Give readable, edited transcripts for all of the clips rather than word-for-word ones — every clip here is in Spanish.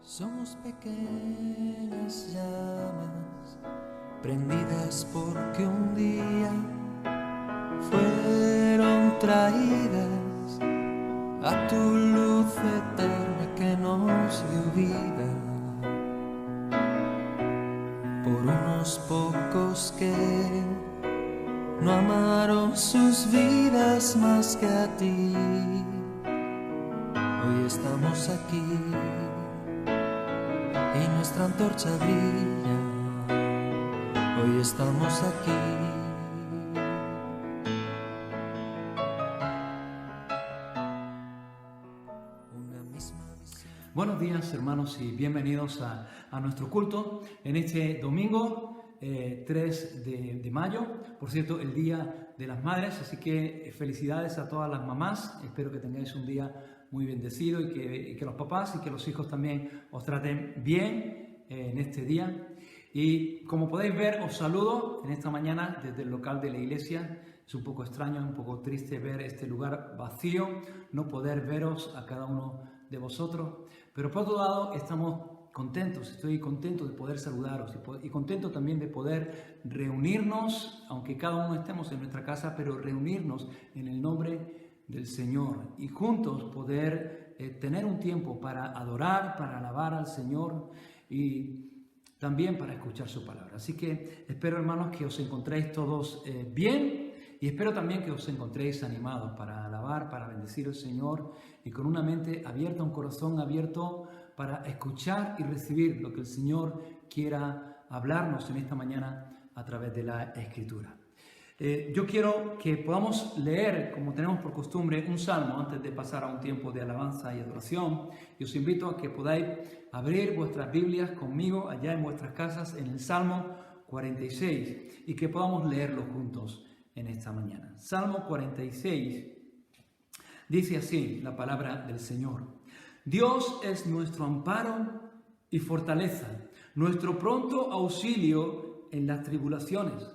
Somos pequeñas llamas prendidas porque un día fueron traídas a tu luz eterna que nos dio vida. Por unos pocos que no amaron sus vidas más que a ti. Hoy estamos aquí y nuestra antorcha brilla. Hoy estamos aquí. Buenos días, hermanos, y bienvenidos a nuestro culto en este domingo 3 de mayo, por cierto, el Día de las Madres, así que felicidades a todas las mamás. Espero que tengáis un día muy bendecido y que los papás y que los hijos también os traten bien en este día. Y como podéis ver, os saludo en esta mañana desde el local de la iglesia. Es un poco extraño, un poco triste ver este lugar vacío, no poder veros a cada uno de vosotros, pero por otro lado estamos contentos, estoy contento de poder saludaros y contento también de poder reunirnos, aunque cada uno estemos en nuestra casa, pero reunirnos en el nombre del Señor y juntos poder tener un tiempo para adorar, para alabar al Señor y también para escuchar su palabra. Así que espero, hermanos, que os encontréis todos bien. Y espero también que os encontréis animados para alabar, para bendecir al Señor y con una mente abierta, un corazón abierto para escuchar y recibir lo que el Señor quiera hablarnos en esta mañana a través de la Escritura. Yo quiero que podamos leer, como tenemos por costumbre, un salmo antes de pasar a un tiempo de alabanza y adoración. Y os invito a que podáis abrir vuestras Biblias conmigo allá en vuestras casas en el Salmo 46 y que podamos leerlo juntos en esta mañana. Salmo 46 dice así la palabra del Señor: Dios es nuestro amparo y fortaleza, nuestro pronto auxilio en las tribulaciones.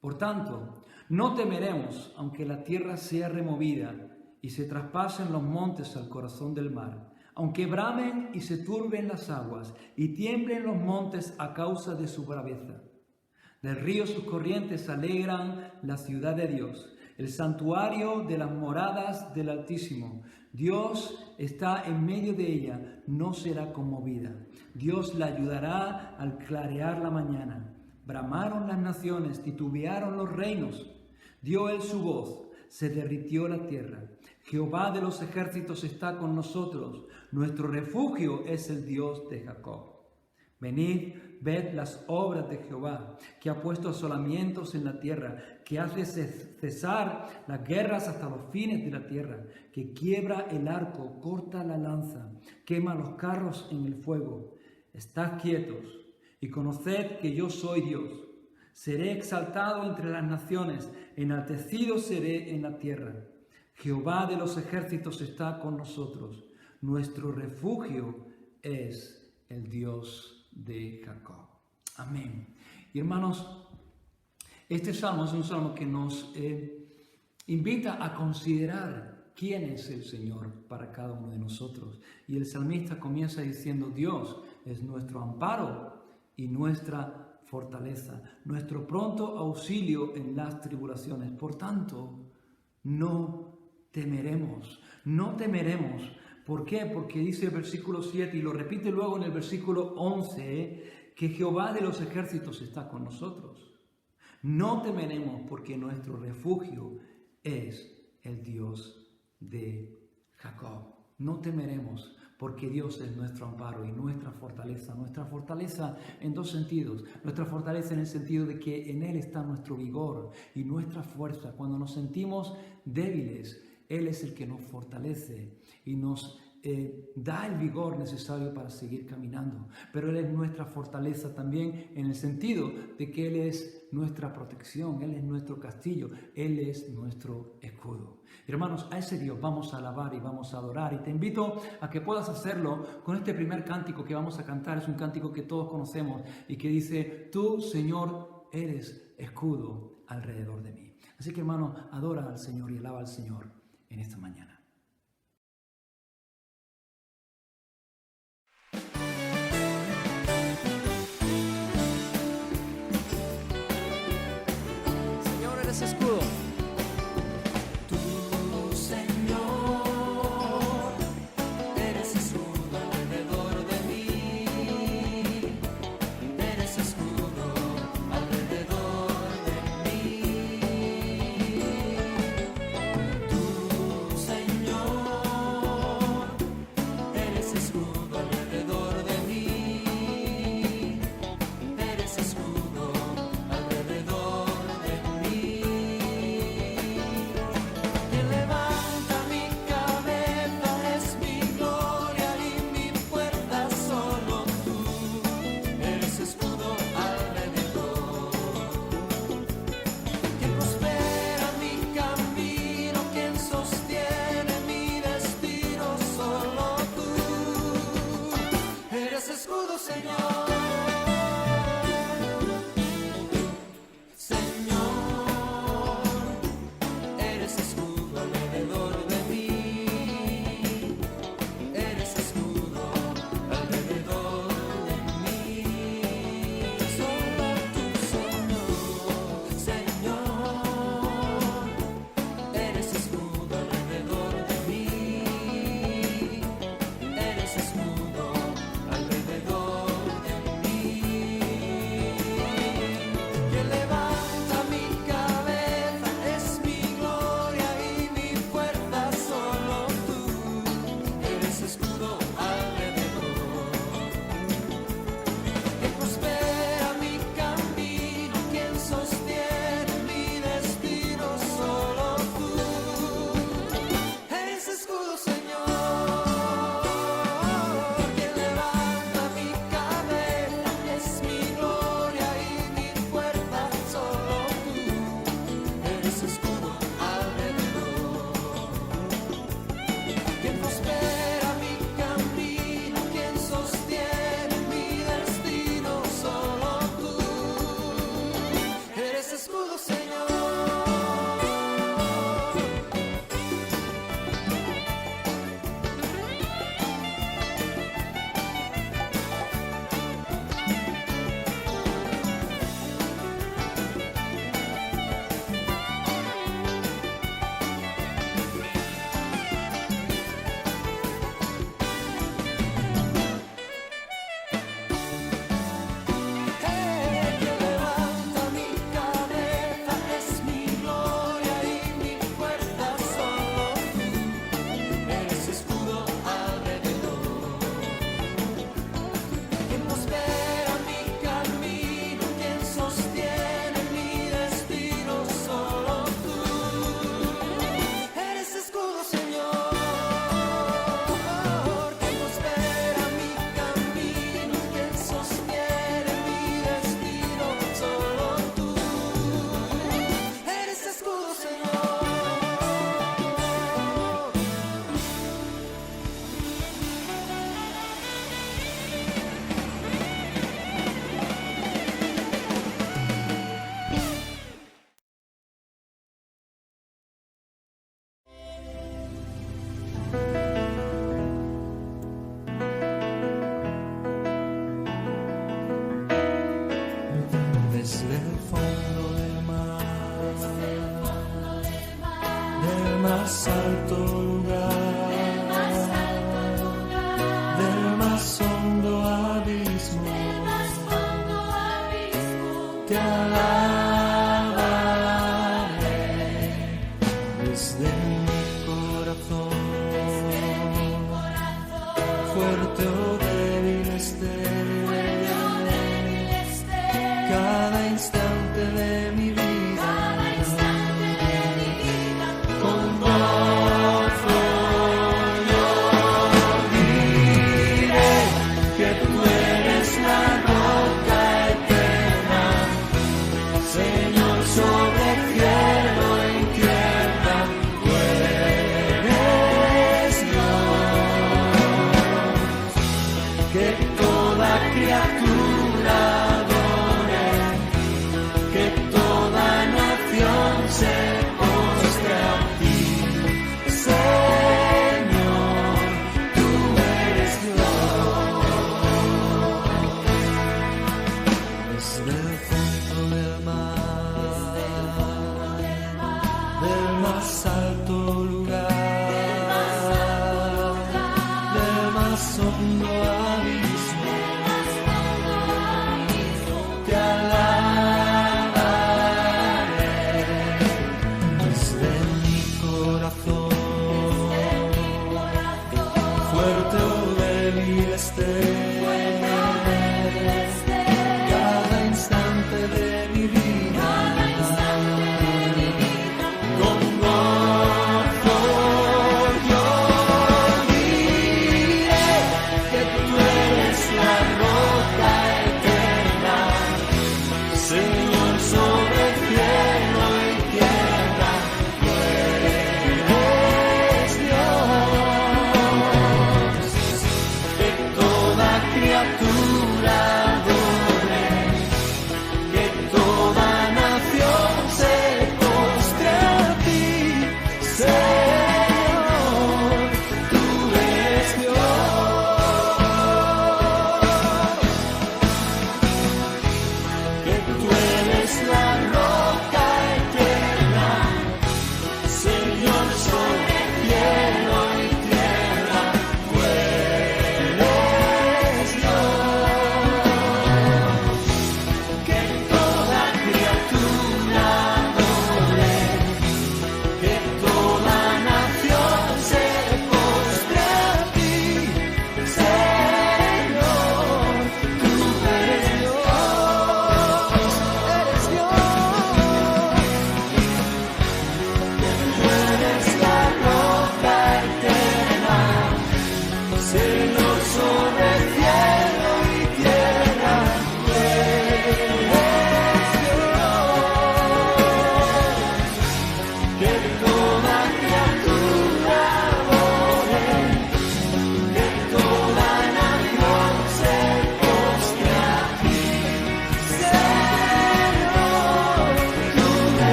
Por tanto, no temeremos aunque la tierra sea removida y se traspasen los montes al corazón del mar, aunque bramen y se turben las aguas y tiemblen los montes a causa de su braveza. Del río sus corrientes alegran la ciudad de Dios, el santuario de las moradas del Altísimo. Dios está en medio de ella, no será conmovida. Dios la ayudará al clarear la mañana. Bramaron las naciones, titubearon los reinos. Dio él su voz, se derritió la tierra. Jehová de los ejércitos está con nosotros. Nuestro refugio es el Dios de Jacob. Venid, ved las obras de Jehová, que ha puesto asolamientos en la tierra, que hace cesar las guerras hasta los fines de la tierra, que quiebra el arco, corta la lanza, quema los carros en el fuego. Estad quietos y conoced que yo soy Dios. Seré exaltado entre las naciones, enaltecido seré en la tierra. Jehová de los ejércitos está con nosotros. Nuestro refugio es el Dios de Jacob. Amén. Y hermanos, este salmo es un salmo que nos invita a considerar quién es el Señor para cada uno de nosotros. Y el salmista comienza diciendo: Dios es nuestro amparo y nuestra fortaleza, nuestro pronto auxilio en las tribulaciones. Por tanto, no temeremos, no temeremos. ¿Por qué? Porque dice el versículo 7 y lo repite luego en el versículo 11, que Jehová de los ejércitos está con nosotros. No temeremos porque nuestro refugio es el Dios de Jacob. No temeremos porque Dios es nuestro amparo y nuestra fortaleza. Nuestra fortaleza en dos sentidos. Nuestra fortaleza en el sentido de que en Él está nuestro vigor y nuestra fuerza. Cuando nos sentimos débiles, Él es el que nos fortalece y nos da el vigor necesario para seguir caminando. Pero Él es nuestra fortaleza también en el sentido de que Él es nuestra protección, Él es nuestro castillo, Él es nuestro escudo. Hermanos, a ese Dios vamos a alabar y vamos a adorar. Y te invito a que puedas hacerlo con este primer cántico que vamos a cantar. Es un cántico que todos conocemos y que dice: Tú, Señor, eres escudo alrededor de mí. Así que, hermano, adora al Señor y alaba al Señor en esta mañana. más alto lugar, del más hondo abismo, te alabaré desde mi corazón, fuerte o débil esté, cada instante de mi vida.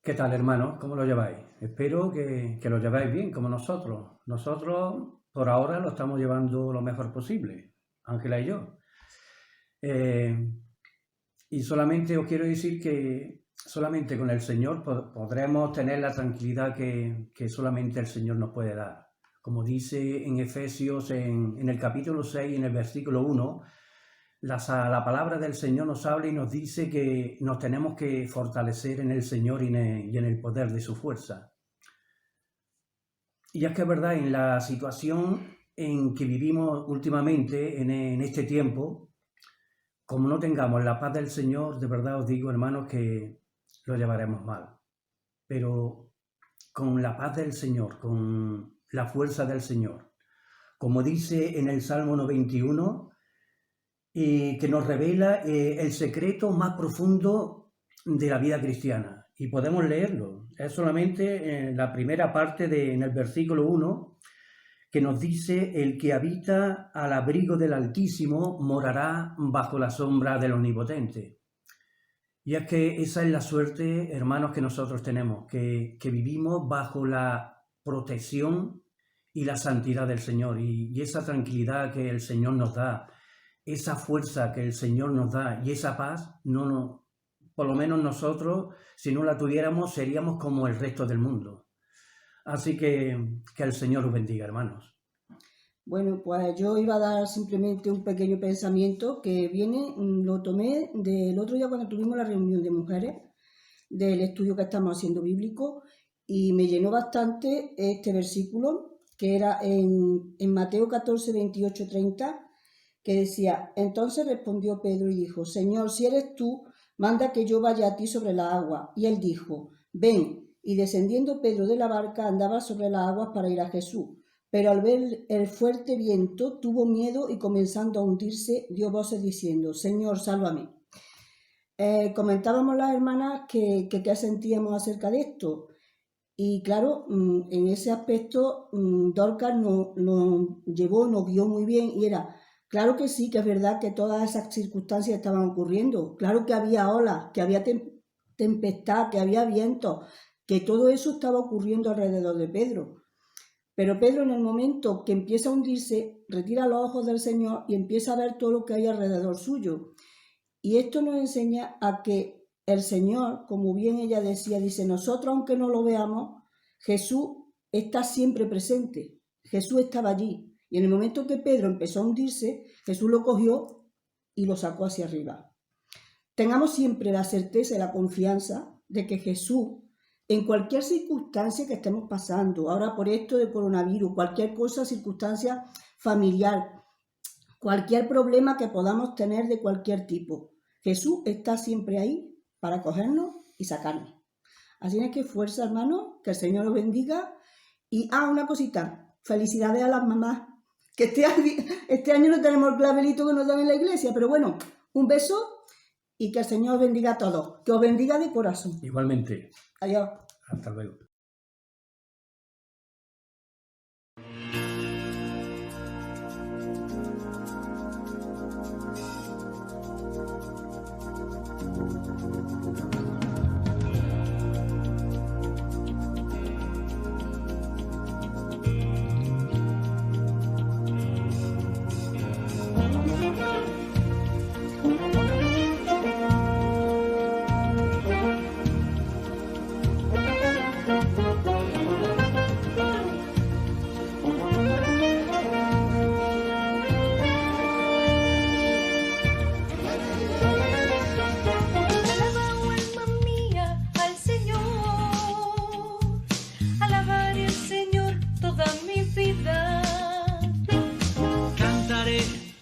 ¿Qué tal, hermanos? ¿Cómo lo lleváis? Espero que lo lleváis bien, como nosotros. Nosotros, por ahora, lo estamos llevando lo mejor posible, Ángela y yo. Y solamente os quiero decir que solamente con el Señor podremos tener la tranquilidad que solamente el Señor nos puede dar. Como dice en Efesios, en el capítulo 6, en el versículo 1, la palabra del Señor nos habla y nos dice que nos tenemos que fortalecer en el Señor y en el poder de su fuerza. Y es que es verdad, en la situación en que vivimos últimamente, en este tiempo, como no tengamos la paz del Señor, de verdad os digo, hermanos, que lo llevaremos mal. Pero con la paz del Señor, con la fuerza del Señor, como dice en el Salmo 91, y que nos revela el secreto más profundo de la vida cristiana. Y podemos leerlo. Es solamente en la primera parte, en el versículo 1, que nos dice: el que habita al abrigo del Altísimo morará bajo la sombra del Omnipotente. Y es que esa es la suerte, hermanos, que nosotros tenemos, que vivimos bajo la protección y la santidad del Señor, y esa tranquilidad que el Señor nos da, esa fuerza que el Señor nos da y esa paz, por lo menos nosotros, si no la tuviéramos, seríamos como el resto del mundo. Así que el Señor os bendiga, hermanos. Bueno, pues yo iba a dar simplemente un pequeño pensamiento que lo tomé del otro día cuando tuvimos la reunión de mujeres, del estudio que estamos haciendo bíblico, y me llenó bastante este versículo, que era en Mateo 14, 28, 30, que decía: entonces respondió Pedro y dijo: Señor, si eres tú, manda que yo vaya a ti sobre la agua. Y él dijo: ven. Y descendiendo Pedro de la barca, andaba sobre las aguas para ir a Jesús. Pero al ver el fuerte viento, tuvo miedo y comenzando a hundirse, dio voces diciendo: Señor, sálvame. Comentábamos las hermanas que qué sentíamos acerca de esto. Y claro, en ese aspecto, Dorcas nos guió muy bien, y era: claro que sí, que es verdad que todas esas circunstancias estaban ocurriendo. Claro que había olas, que había tempestad, que había viento, que todo eso estaba ocurriendo alrededor de Pedro. Pero Pedro, en el momento que empieza a hundirse, retira los ojos del Señor y empieza a ver todo lo que hay alrededor suyo. Y esto nos enseña a que el Señor, como bien ella decía, dice: nosotros, aunque no lo veamos, Jesús está siempre presente. Jesús estaba allí. Y en el momento que Pedro empezó a hundirse, Jesús lo cogió y lo sacó hacia arriba. Tengamos siempre la certeza y la confianza de que Jesús, en cualquier circunstancia que estemos pasando, ahora por esto de coronavirus, cualquier cosa, circunstancia familiar, cualquier problema que podamos tener de cualquier tipo, Jesús está siempre ahí para cogernos y sacarnos. Así es que fuerza, hermanos, que el Señor los bendiga. Y una cosita, felicidades a las mamás, que este año no tenemos el clavelito que nos dan en la iglesia, pero bueno, un beso y que el Señor os bendiga a todos, que os bendiga de corazón. Igualmente. Adiós. Hasta luego.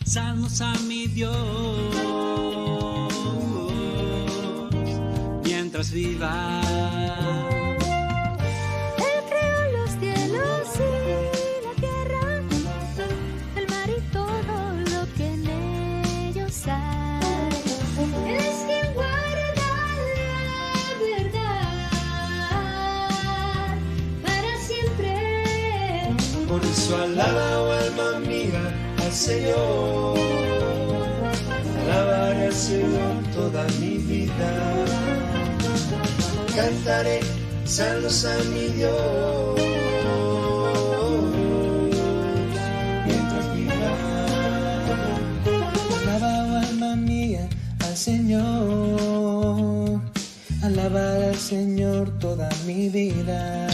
Salmos a mi Dios mientras viva. Él creó los cielos y la tierra, el mar y todo lo que en ellos hay. Él es quien guarda la verdad para siempre. Por eso alaba, oh alma mía, al Señor. Alabaré al Señor toda mi vida. Cantaré salmos a mi Dios mientras viva. Alaba, oh alma mía, al Señor. Alabaré al Señor toda mi vida.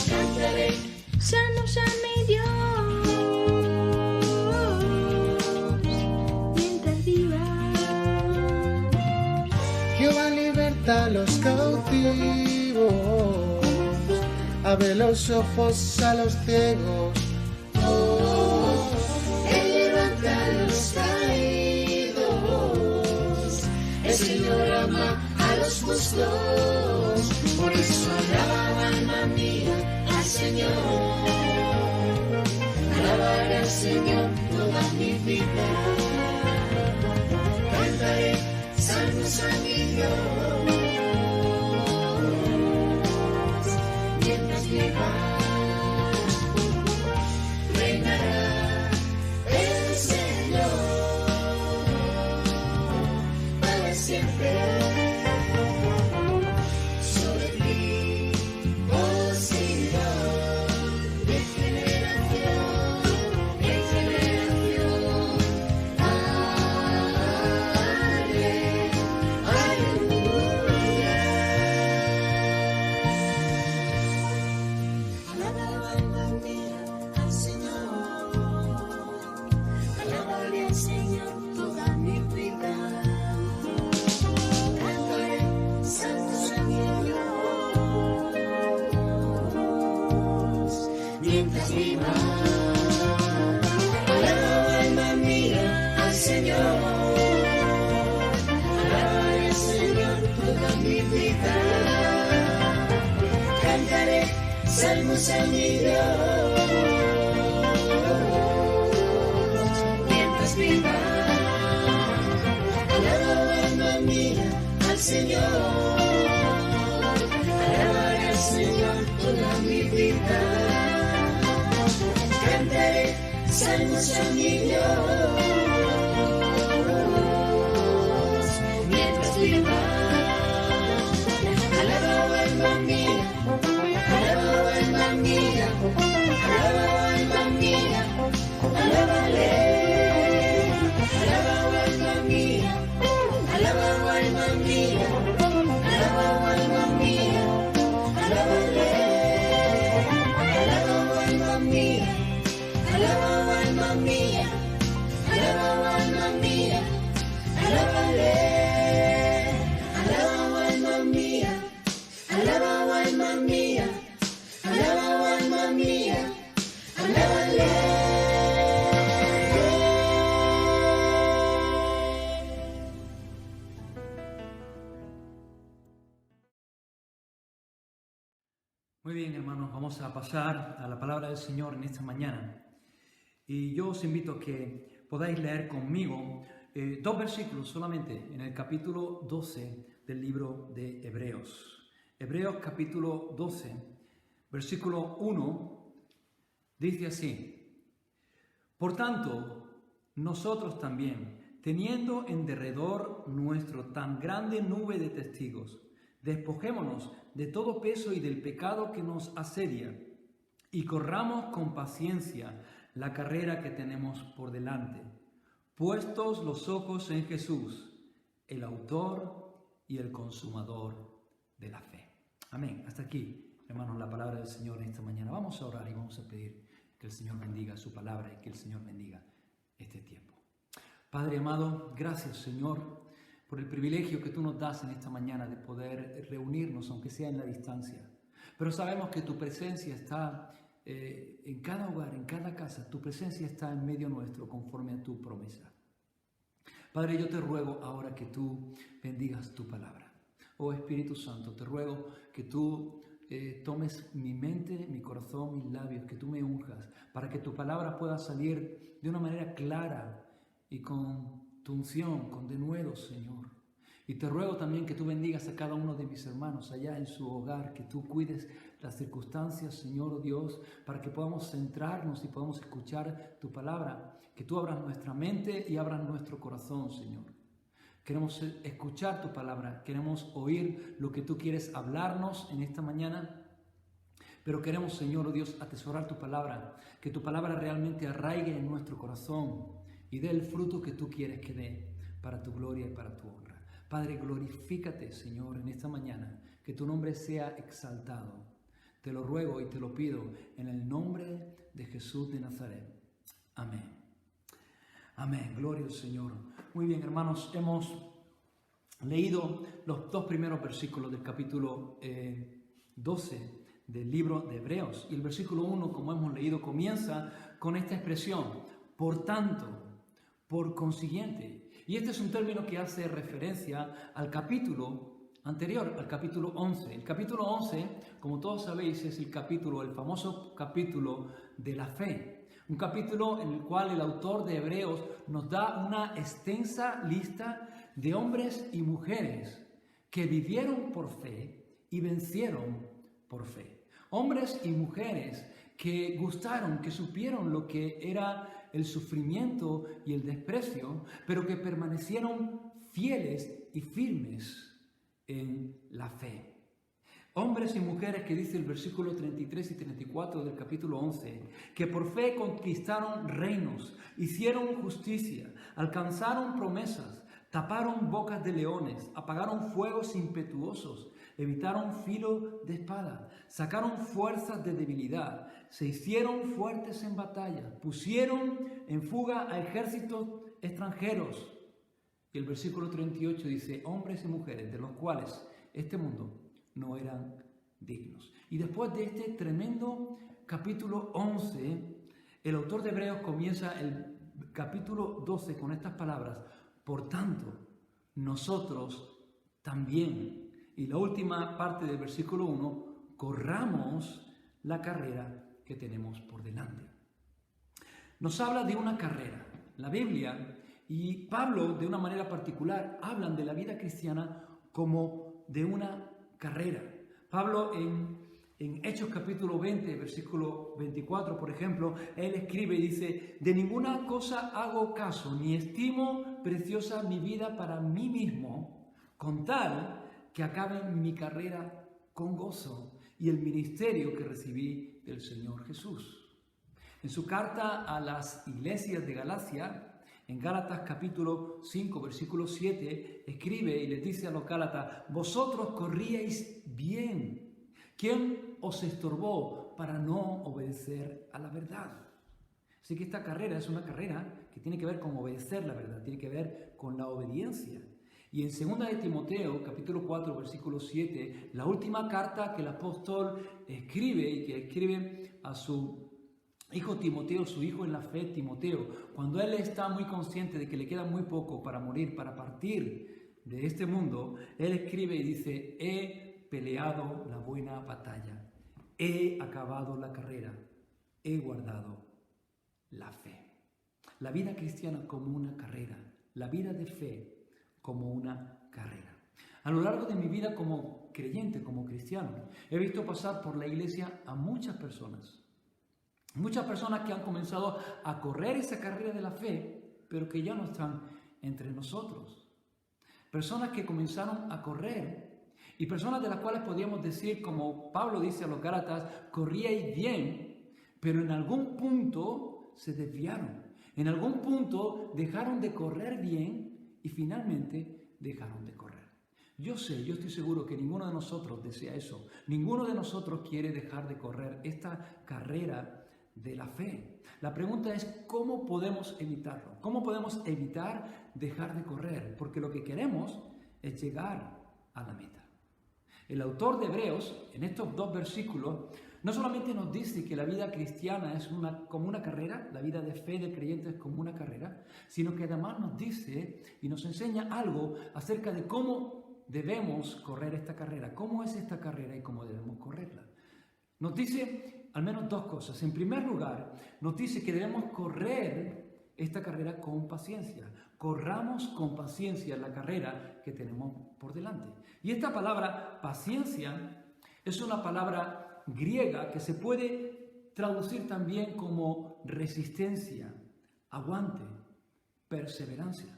Cantaré salmos a mi Dios. Jehová liberta a los cautivos, abre los ojos a los ciegos. Él levanta a los caídos, el Señor ama a los justos. Por eso alaba, alma mía, al Señor. Alabaré al Señor toda mi vida. Cantaré salmos a mi Dios. Mientras viva, reinará el Señor para siempre. Sobre ti, oh Señor, de generación en generación. Aleluya. Alaba alma mía al Señor. Alabaré al Señor toda mi vida. Cantaré salmos a mi Dios mientras viva. Alaba alma mía al Señor. Alabaré al Señor toda mi vida. Cantaré salmos a mi Dios mientras viva. Alaba alma mía al Señor. Alabaré al Señor toda mi vida. Cantaré salmos a mi Dios mientras viva. Alaba alma mía. Alaba alma mía. Alaba alma mía. Alábale. Alaba alma mía. Alaba alma mía. Alaba alma mía. Alábale. Alaba alma mía. Alaba alma mía. Alaba alma mía. Alábale. Alaba alma mía. Alaba alma mía. Alaba alma mía. Alábale. Muy bien, hermanos, vamos a pasar a la palabra del Señor en esta mañana. Y yo os invito a que podáis leer conmigo dos versículos solamente en el capítulo 12 del libro de Hebreos. Hebreos capítulo 12, versículo 1, dice así: Por tanto, nosotros también, teniendo en derredor nuestro tan grande nube de testigos, despojémonos de todo peso y del pecado que nos asedia, y corramos con paciencia la carrera que tenemos por delante, puestos los ojos en Jesús, el autor y el consumador de la fe. Amén. Hasta aquí, hermanos, la palabra del Señor en esta mañana. Vamos a orar y vamos a pedir que el Señor bendiga su palabra y que el Señor bendiga este tiempo. Padre amado, gracias, Señor, por el privilegio que tú nos das en esta mañana de poder reunirnos, aunque sea en la distancia. Pero sabemos que tu presencia está en cada hogar, en cada casa. Tu presencia está en medio nuestro conforme a tu promesa. Padre, yo te ruego ahora que tú bendigas tu palabra. Oh Espíritu Santo, te ruego que tú tomes mi mente, mi corazón, mis labios, que tú me unjas, para que tu palabra pueda salir de una manera clara y con tu unción, con denuedo, Señor. Y te ruego también que tú bendigas a cada uno de mis hermanos allá en su hogar, que tú cuides las circunstancias, Señor, oh Dios, para que podamos centrarnos y podamos escuchar tu palabra, que tú abras nuestra mente y abras nuestro corazón, Señor. Queremos escuchar tu palabra, queremos oír lo que tú quieres hablarnos en esta mañana, pero queremos, Señor, oh Dios, atesorar tu palabra, que tu palabra realmente arraigue en nuestro corazón y dé el fruto que tú quieres que dé para tu gloria y para tu honra. Padre, glorifícate, Señor, en esta mañana, que tu nombre sea exaltado. Te lo ruego y te lo pido en el nombre de Jesús de Nazaret. Amén. Amén. Gloria al Señor. Muy bien, hermanos, hemos leído los dos primeros versículos del capítulo 12 del libro de Hebreos. Y el versículo 1, como hemos leído, comienza con esta expresión: por tanto, por consiguiente. Y este es un término que hace referencia al capítulo anterior, al capítulo 11. El capítulo 11, como todos sabéis, es el famoso capítulo de la fe. Un capítulo en el cual el autor de Hebreos nos da una extensa lista de hombres y mujeres que vivieron por fe y vencieron por fe. Hombres y mujeres que gustaron, que supieron lo que era el sufrimiento y el desprecio, pero que permanecieron fieles y firmes en la fe. Hombres y mujeres que dice el versículo 33 y 34 del capítulo 11, que por fe conquistaron reinos, hicieron justicia, alcanzaron promesas, taparon bocas de leones, apagaron fuegos impetuosos, evitaron filo de espada, sacaron fuerzas de debilidad, se hicieron fuertes en batalla, pusieron en fuga a ejércitos extranjeros. Y el versículo 38 dice, hombres y mujeres de los cuales este mundo no eran dignos. Y después de este tremendo capítulo 11, el autor de Hebreos comienza el capítulo 12 con estas palabras, por tanto, nosotros también. Y la última parte del versículo 1, corramos la carrera que tenemos por delante. Nos habla de una carrera. La Biblia y Pablo, de una manera particular, hablan de la vida cristiana como de una carrera. Pablo en Hechos capítulo 20, versículo 24, por ejemplo, él escribe y dice, de ninguna cosa hago caso, ni estimo preciosa mi vida para mí mismo, con tal que acabe mi carrera con gozo y el ministerio que recibí del Señor Jesús. En su carta a las iglesias de Galacia, en Gálatas capítulo 5, versículo 7, escribe y les dice a los Gálatas, vosotros corríais bien. ¿Quién os estorbó para no obedecer a la verdad? Así que esta carrera es una carrera que tiene que ver con obedecer la verdad, tiene que ver con la obediencia. Y en 2 de Timoteo, capítulo 4, versículo 7, la última carta que el apóstol escribe y que escribe a su hijo Timoteo, su hijo en la fe Timoteo, cuando él está muy consciente de que le queda muy poco para morir, para partir de este mundo, él escribe y dice, he peleado la buena batalla, he acabado la carrera, he guardado la fe. La vida cristiana como una carrera, la vida de fe como una carrera. A lo largo de mi vida como creyente, como cristiano, he visto pasar por la iglesia a muchas personas que han comenzado a correr esa carrera de la fe, pero que ya no están entre nosotros. Personas que comenzaron a correr y personas de las cuales podríamos decir, como Pablo dice a los Gálatas, corríais bien, pero en algún punto se desviaron. En algún punto dejaron de correr bien y finalmente dejaron de correr. Yo estoy seguro que ninguno de nosotros desea eso. Ninguno de nosotros quiere dejar de correr esta carrera de la fe. La pregunta es, ¿cómo podemos evitarlo? ¿Cómo podemos evitar dejar de correr? Porque lo que queremos es llegar a la meta. El autor de Hebreos, en estos 2 versículos, no solamente nos dice que la vida cristiana es como una carrera, la vida de fe del creyente es como una carrera, sino que además nos dice y nos enseña algo acerca de cómo debemos correr esta carrera, cómo es esta carrera y cómo debemos correrla. Nos dice al menos 2 cosas. En primer lugar, nos dice que debemos correr esta carrera con paciencia. Corramos con paciencia la carrera que tenemos por delante. Y esta palabra paciencia es una palabra griega que se puede traducir también como resistencia, aguante, perseverancia.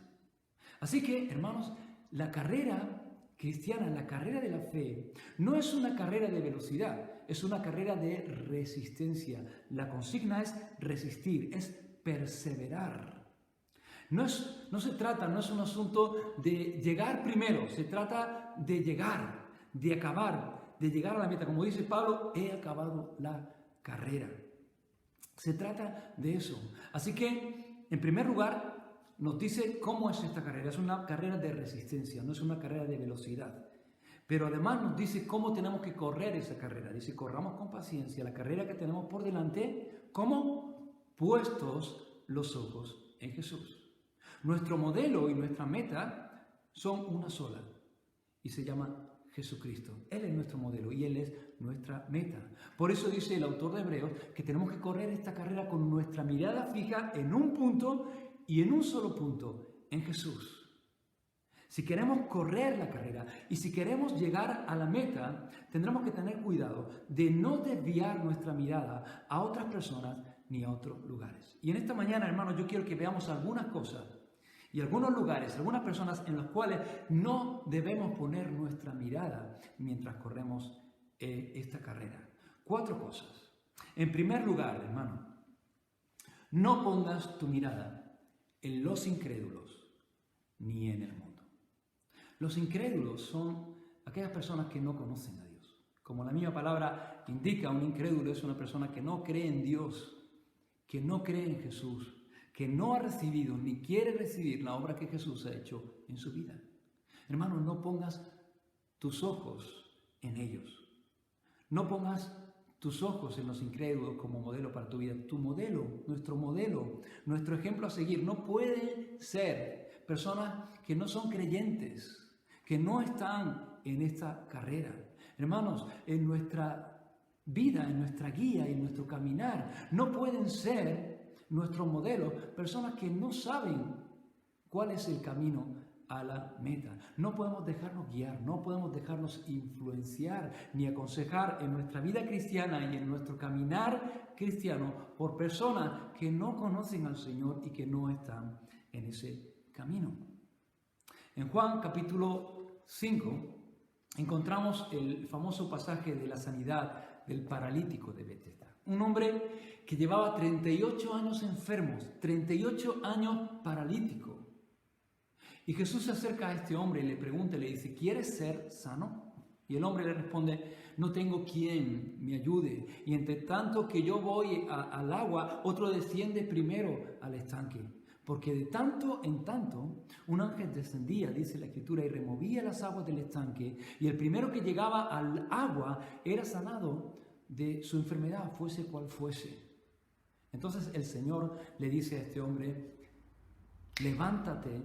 Así que, hermanos, la carrera cristiana, la carrera de la fe, no es una carrera de velocidad, es una carrera de resistencia. La consigna es resistir, es perseverar. No es un asunto de llegar primero, se trata de llegar, de acabar, de llegar a la meta. Como dice Pablo, he acabado la carrera. Se trata de eso. Así que, en primer lugar, nos dice cómo es esta carrera. Es una carrera de resistencia, no es una carrera de velocidad. Pero además nos dice cómo tenemos que correr esa carrera. Dice, corramos con paciencia la carrera que tenemos por delante, ¿cómo? Puestos los ojos en Jesús. Nuestro modelo y nuestra meta son una sola y se llama Jesucristo. Él es nuestro modelo y Él es nuestra meta. Por eso dice el autor de Hebreos que tenemos que correr esta carrera con nuestra mirada fija en un punto y en un solo punto, en Jesús. Si queremos correr la carrera y si queremos llegar a la meta, tendremos que tener cuidado de no desviar nuestra mirada a otras personas ni a otros lugares. Y en esta mañana, hermanos, yo quiero que veamos algunas cosas y algunos lugares, algunas personas en los cuales no debemos poner nuestra mirada mientras corremos esta carrera. 4 cosas. En primer lugar, hermano, no pongas tu mirada en los incrédulos ni en el mundo. Los incrédulos son aquellas personas que no conocen a Dios. Como la misma palabra indica, un incrédulo es una persona que no cree en Dios, que no cree en Jesús, que no ha recibido ni quiere recibir la obra que Jesús ha hecho en su vida. Hermano, no pongas tus ojos en ellos. No pongas tus ojos en los incrédulos como modelo para tu vida. Tu modelo, nuestro ejemplo a seguir no puede ser personas que no son creyentes, que no están en esta carrera. Hermanos, en nuestra vida, en nuestra guía y en nuestro caminar, no pueden ser nuestros modelos personas que no saben cuál es el camino a la meta. No podemos dejarnos guiar, no podemos dejarnos influenciar ni aconsejar en nuestra vida cristiana y en nuestro caminar cristiano por personas que no conocen al Señor y que no están en ese camino. En Juan capítulo 5 encontramos el famoso pasaje de la sanidad del paralítico de Betesda. Un hombre que llevaba 38 años enfermos, 38 años paralítico. Y Jesús se acerca a este hombre y le pregunta y le dice, ¿quieres ser sano? Y el hombre le responde, no tengo quien me ayude. Y entre tanto que yo voy al agua, otro desciende primero al estanque. Porque de tanto en tanto, un ángel descendía, dice la Escritura, y removía las aguas del estanque, y el primero que llegaba al agua era sanado de su enfermedad, fuese cual fuese. Entonces el Señor le dice a este hombre, levántate,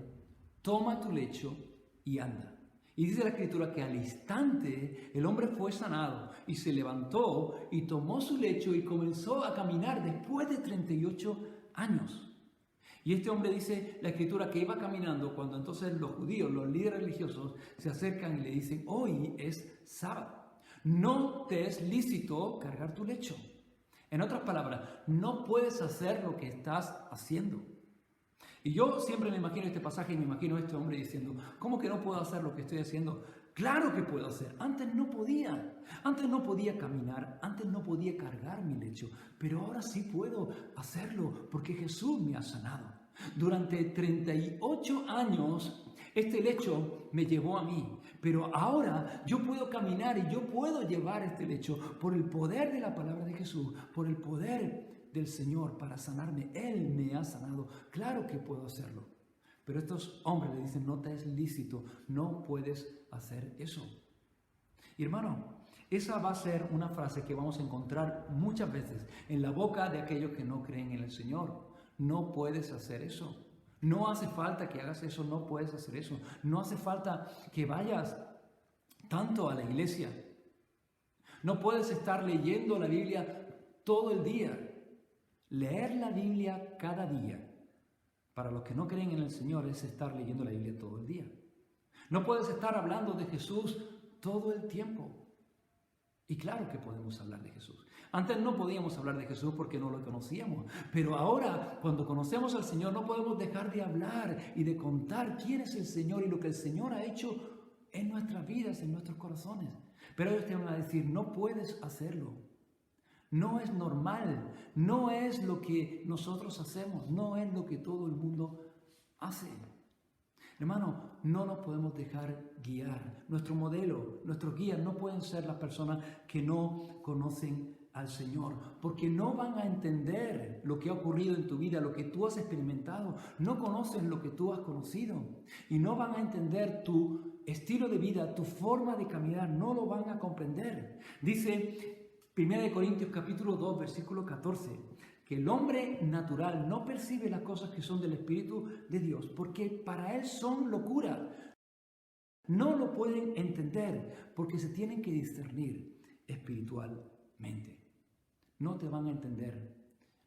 toma tu lecho y anda. Y dice la Escritura que al instante el hombre fue sanado y se levantó y tomó su lecho y comenzó a caminar después de 38 años. Y este hombre dice la Escritura que iba caminando cuando entonces los judíos, los líderes religiosos, se acercan y le dicen, hoy es sábado, no te es lícito cargar tu lecho. En otras palabras, no puedes hacer lo que estás haciendo. Y yo siempre me imagino este pasaje y me imagino a este hombre diciendo, ¿cómo que no puedo hacer lo que estoy haciendo? Claro que puedo hacer. Antes no podía caminar, antes no podía cargar mi lecho, pero ahora sí puedo hacerlo porque Jesús me ha sanado. Durante 38 años este lecho me llevó a mí, pero ahora yo puedo caminar y yo puedo llevar este lecho por el poder de la palabra de Jesús, por el poder del Señor para sanarme. Él me ha sanado, claro que puedo hacerlo. Pero estos hombres le dicen, no te es lícito, no puedes hacer eso. Y hermano, esa va a ser una frase que vamos a encontrar muchas veces en la boca de aquellos que no creen en el Señor. No puedes hacer eso. No hace falta que hagas eso, no puedes hacer eso. No hace falta que vayas tanto a la iglesia. No puedes estar leyendo la Biblia todo el día. Leer la Biblia cada día, para los que no creen en el Señor, es estar leyendo la Biblia todo el día. No puedes estar hablando de Jesús todo el tiempo. Y claro que podemos hablar de Jesús. Antes no podíamos hablar de Jesús porque no lo conocíamos. Pero ahora, cuando conocemos al Señor, no podemos dejar de hablar y de contar quién es el Señor y lo que el Señor ha hecho en nuestras vidas, en nuestros corazones. Pero ellos te van a decir, no puedes hacerlo. No es normal, no es lo que nosotros hacemos, no es lo que todo el mundo hace. Hermano, no nos podemos dejar guiar. Nuestro modelo, nuestros guías no pueden ser las personas que no conocen al Señor, porque no van a entender lo que ha ocurrido en tu vida, lo que tú has experimentado, no conocen lo que tú has conocido y no van a entender tu estilo de vida, tu forma de caminar, no lo van a comprender. Dice 1 Corintios capítulo 2, versículo 14, que el hombre natural no percibe las cosas que son del Espíritu de Dios, porque para él son locura. No lo pueden entender porque se tienen que discernir espiritualmente. No te van a entender,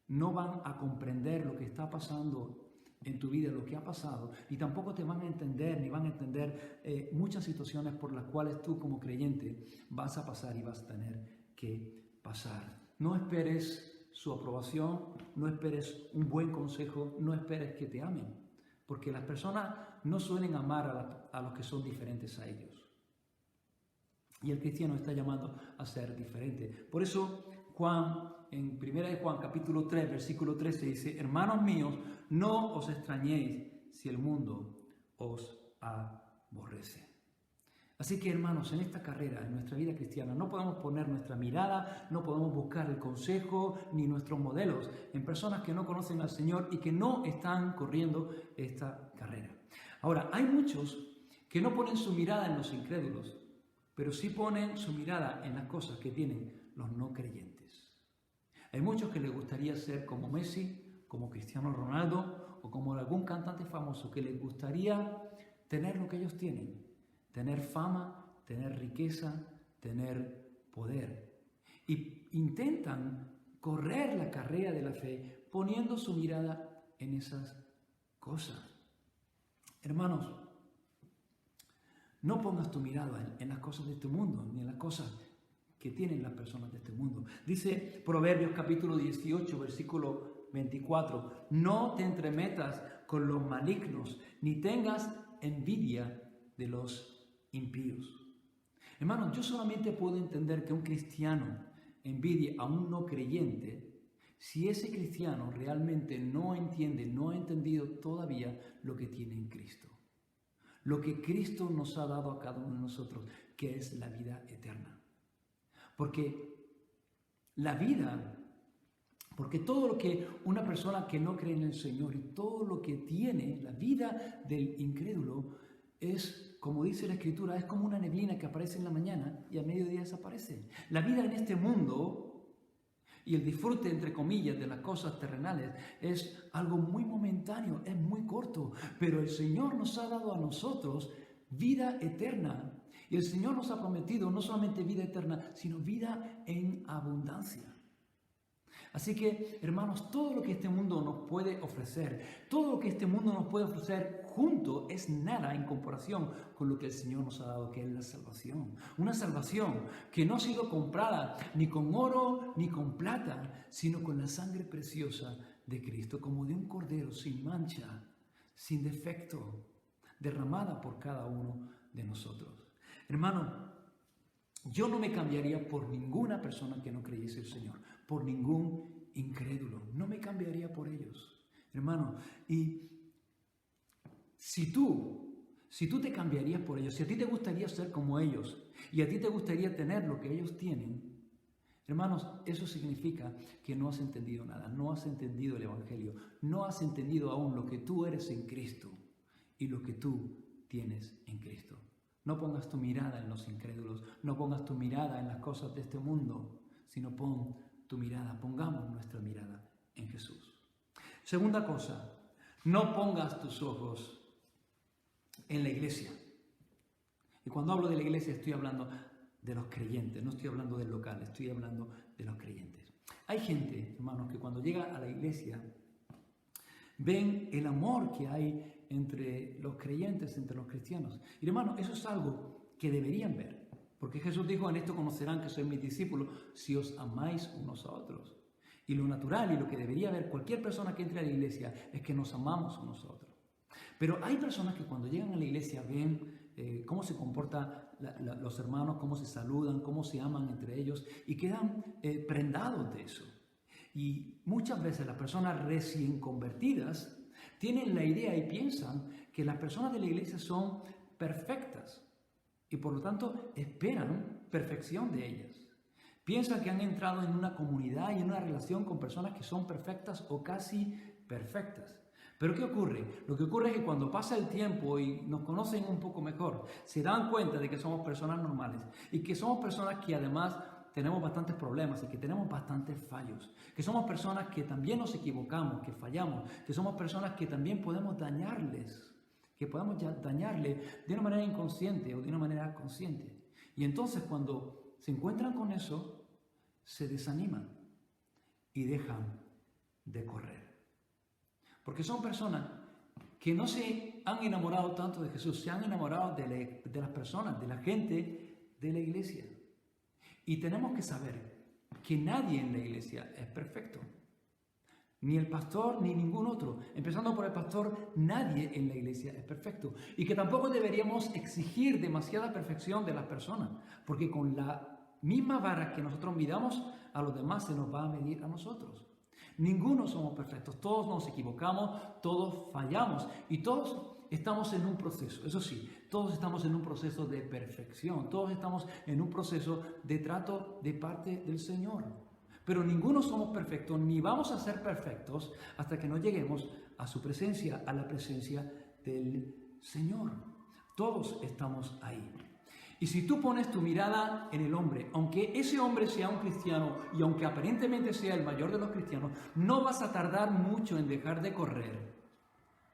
no van a comprender lo que está pasando en tu vida, lo que ha pasado, y tampoco te van a entender ni van a entender muchas situaciones por las cuales tú como creyente vas a pasar y vas a tener que pasar. No esperes su aprobación, no esperes un buen consejo, no esperes que te amen, porque las personas no suelen amar a los que son diferentes a ellos. Y el cristiano está llamado a ser diferente. Por eso Juan, en 1 de Juan capítulo 3, versículo 13 dice: hermanos míos, no os extrañéis si el mundo os aborrece. Así que, hermanos, en esta carrera, en nuestra vida cristiana, no podemos poner nuestra mirada, no podemos buscar el consejo ni nuestros modelos en personas que no conocen al Señor y que no están corriendo esta carrera. Ahora, hay muchos que no ponen su mirada en los incrédulos, pero sí ponen su mirada en las cosas que tienen los no creyentes. Hay muchos que les gustaría ser como Messi, como Cristiano Ronaldo o como algún cantante famoso, que les gustaría tener lo que ellos tienen. Tener fama, tener riqueza, tener poder. Y intentan correr la carrera de la fe poniendo su mirada en esas cosas. Hermanos, no pongas tu mirada en las cosas de este mundo, ni en las cosas que tienen las personas de este mundo. Dice Proverbios capítulo 18, versículo 24, no te entremetas con los malignos, ni tengas envidia de los impíos. Hermanos, yo solamente puedo entender que un cristiano envidie a un no creyente si ese cristiano realmente no entiende, no ha entendido todavía lo que tiene en Cristo. Lo que Cristo nos ha dado a cada uno de nosotros, que es la vida eterna. Porque todo lo que una persona que no cree en el Señor y todo lo que tiene, la vida del incrédulo, es, como dice la Escritura, es como una neblina que aparece en la mañana y a mediodía desaparece. La vida en este mundo y el disfrute, entre comillas, de las cosas terrenales es algo muy momentáneo, es muy corto, pero el Señor nos ha dado a nosotros vida eterna. Y el Señor nos ha prometido no solamente vida eterna, sino vida en abundancia. Así que, hermanos, todo lo que este mundo nos puede ofrecer, todo lo que este mundo nos puede ofrecer junto es nada en comparación con lo que el Señor nos ha dado, que es la salvación. Una salvación que no ha sido comprada ni con oro ni con plata, sino con la sangre preciosa de Cristo, como de un cordero sin mancha, sin defecto, derramada por cada uno de nosotros. Hermano, yo no me cambiaría por ninguna persona que no creyese el Señor, por ningún incrédulo. No me cambiaría por ellos, hermano. Y si tú te cambiarías por ellos, si a ti te gustaría ser como ellos y a ti te gustaría tener lo que ellos tienen, hermanos, eso significa que no has entendido nada, no has entendido el Evangelio, no has entendido aún lo que tú eres en Cristo y lo que tú tienes en Cristo. No pongas tu mirada en los incrédulos, no pongas tu mirada en las cosas de este mundo, sino pon tu mirada, pongamos nuestra mirada en Jesús. Segunda cosa, no pongas tus ojos en la iglesia. Y cuando hablo de la iglesia estoy hablando de los creyentes, no estoy hablando del local, estoy hablando de los creyentes. Hay gente, hermanos, que cuando llega a la iglesia ven el amor que hay entre los creyentes, entre los cristianos. Y hermanos, eso es algo que deberían ver. Porque Jesús dijo, en esto conocerán que sois mis discípulos, si os amáis unos a otros. Y lo natural y lo que debería ver cualquier persona que entre a la iglesia es que nos amamos unos a otros. Pero hay personas que cuando llegan a la iglesia ven cómo se comportan los hermanos, cómo se saludan, cómo se aman entre ellos y quedan prendados de eso. Y muchas veces las personas recién convertidas tienen la idea y piensan que las personas de la iglesia son perfectas y por lo tanto esperan perfección de ellas. Piensan que han entrado en una comunidad y en una relación con personas que son perfectas o casi perfectas. Pero ¿qué ocurre? Lo que ocurre es que cuando pasa el tiempo y nos conocen un poco mejor, se dan cuenta de que somos personas normales y que somos personas que además tenemos bastantes problemas y que tenemos bastantes fallos, que somos personas que también nos equivocamos, que fallamos, que somos personas que también podemos dañarles que podamos ya dañarle de una manera inconsciente o de una manera consciente. Y entonces cuando se encuentran con eso, se desaniman y dejan de correr. Porque son personas que no se han enamorado tanto de Jesús, se han enamorado de las personas, de la gente de la iglesia. Y tenemos que saber que nadie en la iglesia es perfecto. Ni el pastor, ni ningún otro. Empezando por el pastor, nadie en la iglesia es perfecto. Y que tampoco deberíamos exigir demasiada perfección de las personas, porque con la misma vara que nosotros midamos a los demás se nos va a medir a nosotros. Ninguno somos perfectos, todos nos equivocamos, todos fallamos y todos estamos en un proceso. Eso sí, todos estamos en un proceso de perfección, todos estamos en un proceso de trato de parte del Señor. Pero ninguno somos perfectos, ni vamos a ser perfectos hasta que no lleguemos a su presencia, a la presencia del Señor. Todos estamos ahí. Y si tú pones tu mirada en el hombre, aunque ese hombre sea un cristiano y aunque aparentemente sea el mayor de los cristianos, no vas a tardar mucho en dejar de correr,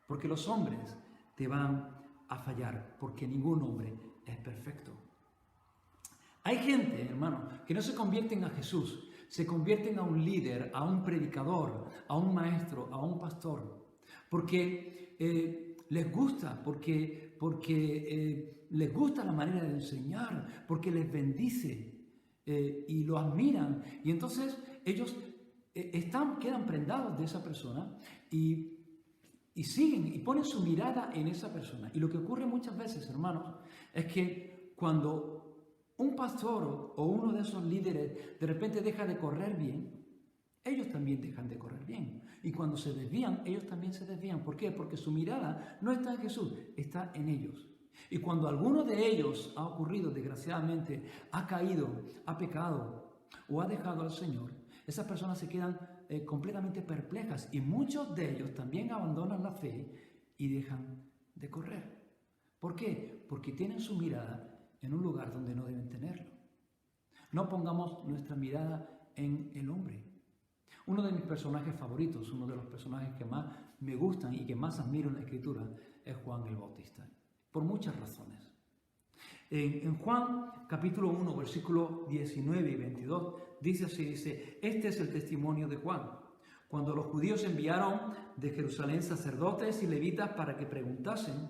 porque los hombres te van a fallar, porque ningún hombre es perfecto. Hay gente, hermano, que no se convierten a Jesús, se convierten a un líder, a un predicador, a un maestro, a un pastor, porque les gusta, porque les gusta la manera de enseñar, porque les bendice y lo admiran. Y entonces ellos quedan prendados de esa persona y siguen y ponen su mirada en esa persona. Y lo que ocurre muchas veces, hermanos, es que cuando un pastor o uno de esos líderes de repente deja de correr bien, ellos también dejan de correr bien. Y cuando se desvían, ellos también se desvían. ¿Por qué? Porque su mirada no está en Jesús, está en ellos. Y cuando alguno de ellos ha ocurrido, desgraciadamente, ha caído, ha pecado o ha dejado al Señor, esas personas se quedan completamente perplejas y muchos de ellos también abandonan la fe y dejan de correr. ¿Por qué? Porque tienen su mirada en un lugar donde no deben tenerlo. No pongamos nuestra mirada en el hombre. Uno de mis personajes favoritos, uno de los personajes que más me gustan y que más admiro en la Escritura es Juan el Bautista, por muchas razones. En Juan capítulo 1, versículo 19 y 22, dice así, este es el testimonio de Juan. Cuando los judíos enviaron de Jerusalén sacerdotes y levitas para que preguntasen,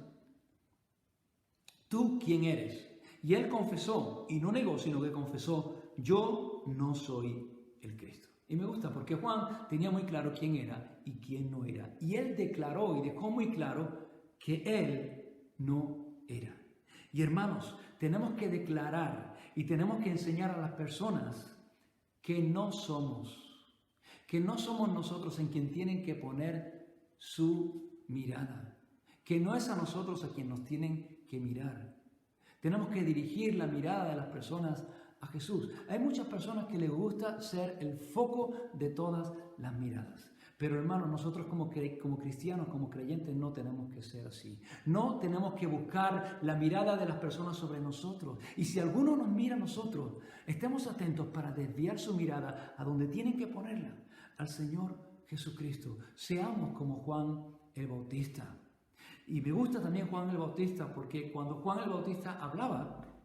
¿tú quién eres? Y él confesó, y no negó, sino que confesó, yo no soy el Cristo. Y me gusta porque Juan tenía muy claro quién era y quién no era. Y él declaró y dejó muy claro que él no era. Y hermanos, tenemos que declarar y tenemos que enseñar a las personas que no somos nosotros en quien tienen que poner su mirada, que no es a nosotros a quien nos tienen que mirar. Tenemos que dirigir la mirada de las personas a Jesús. Hay muchas personas que les gusta ser el foco de todas las miradas. Pero hermanos, nosotros como cristianos, como creyentes, no tenemos que ser así. No tenemos que buscar la mirada de las personas sobre nosotros. Y si alguno nos mira a nosotros, estemos atentos para desviar su mirada a donde tienen que ponerla, al Señor Jesucristo. Seamos como Juan el Bautista. Y me gusta también Juan el Bautista porque cuando Juan el Bautista hablaba,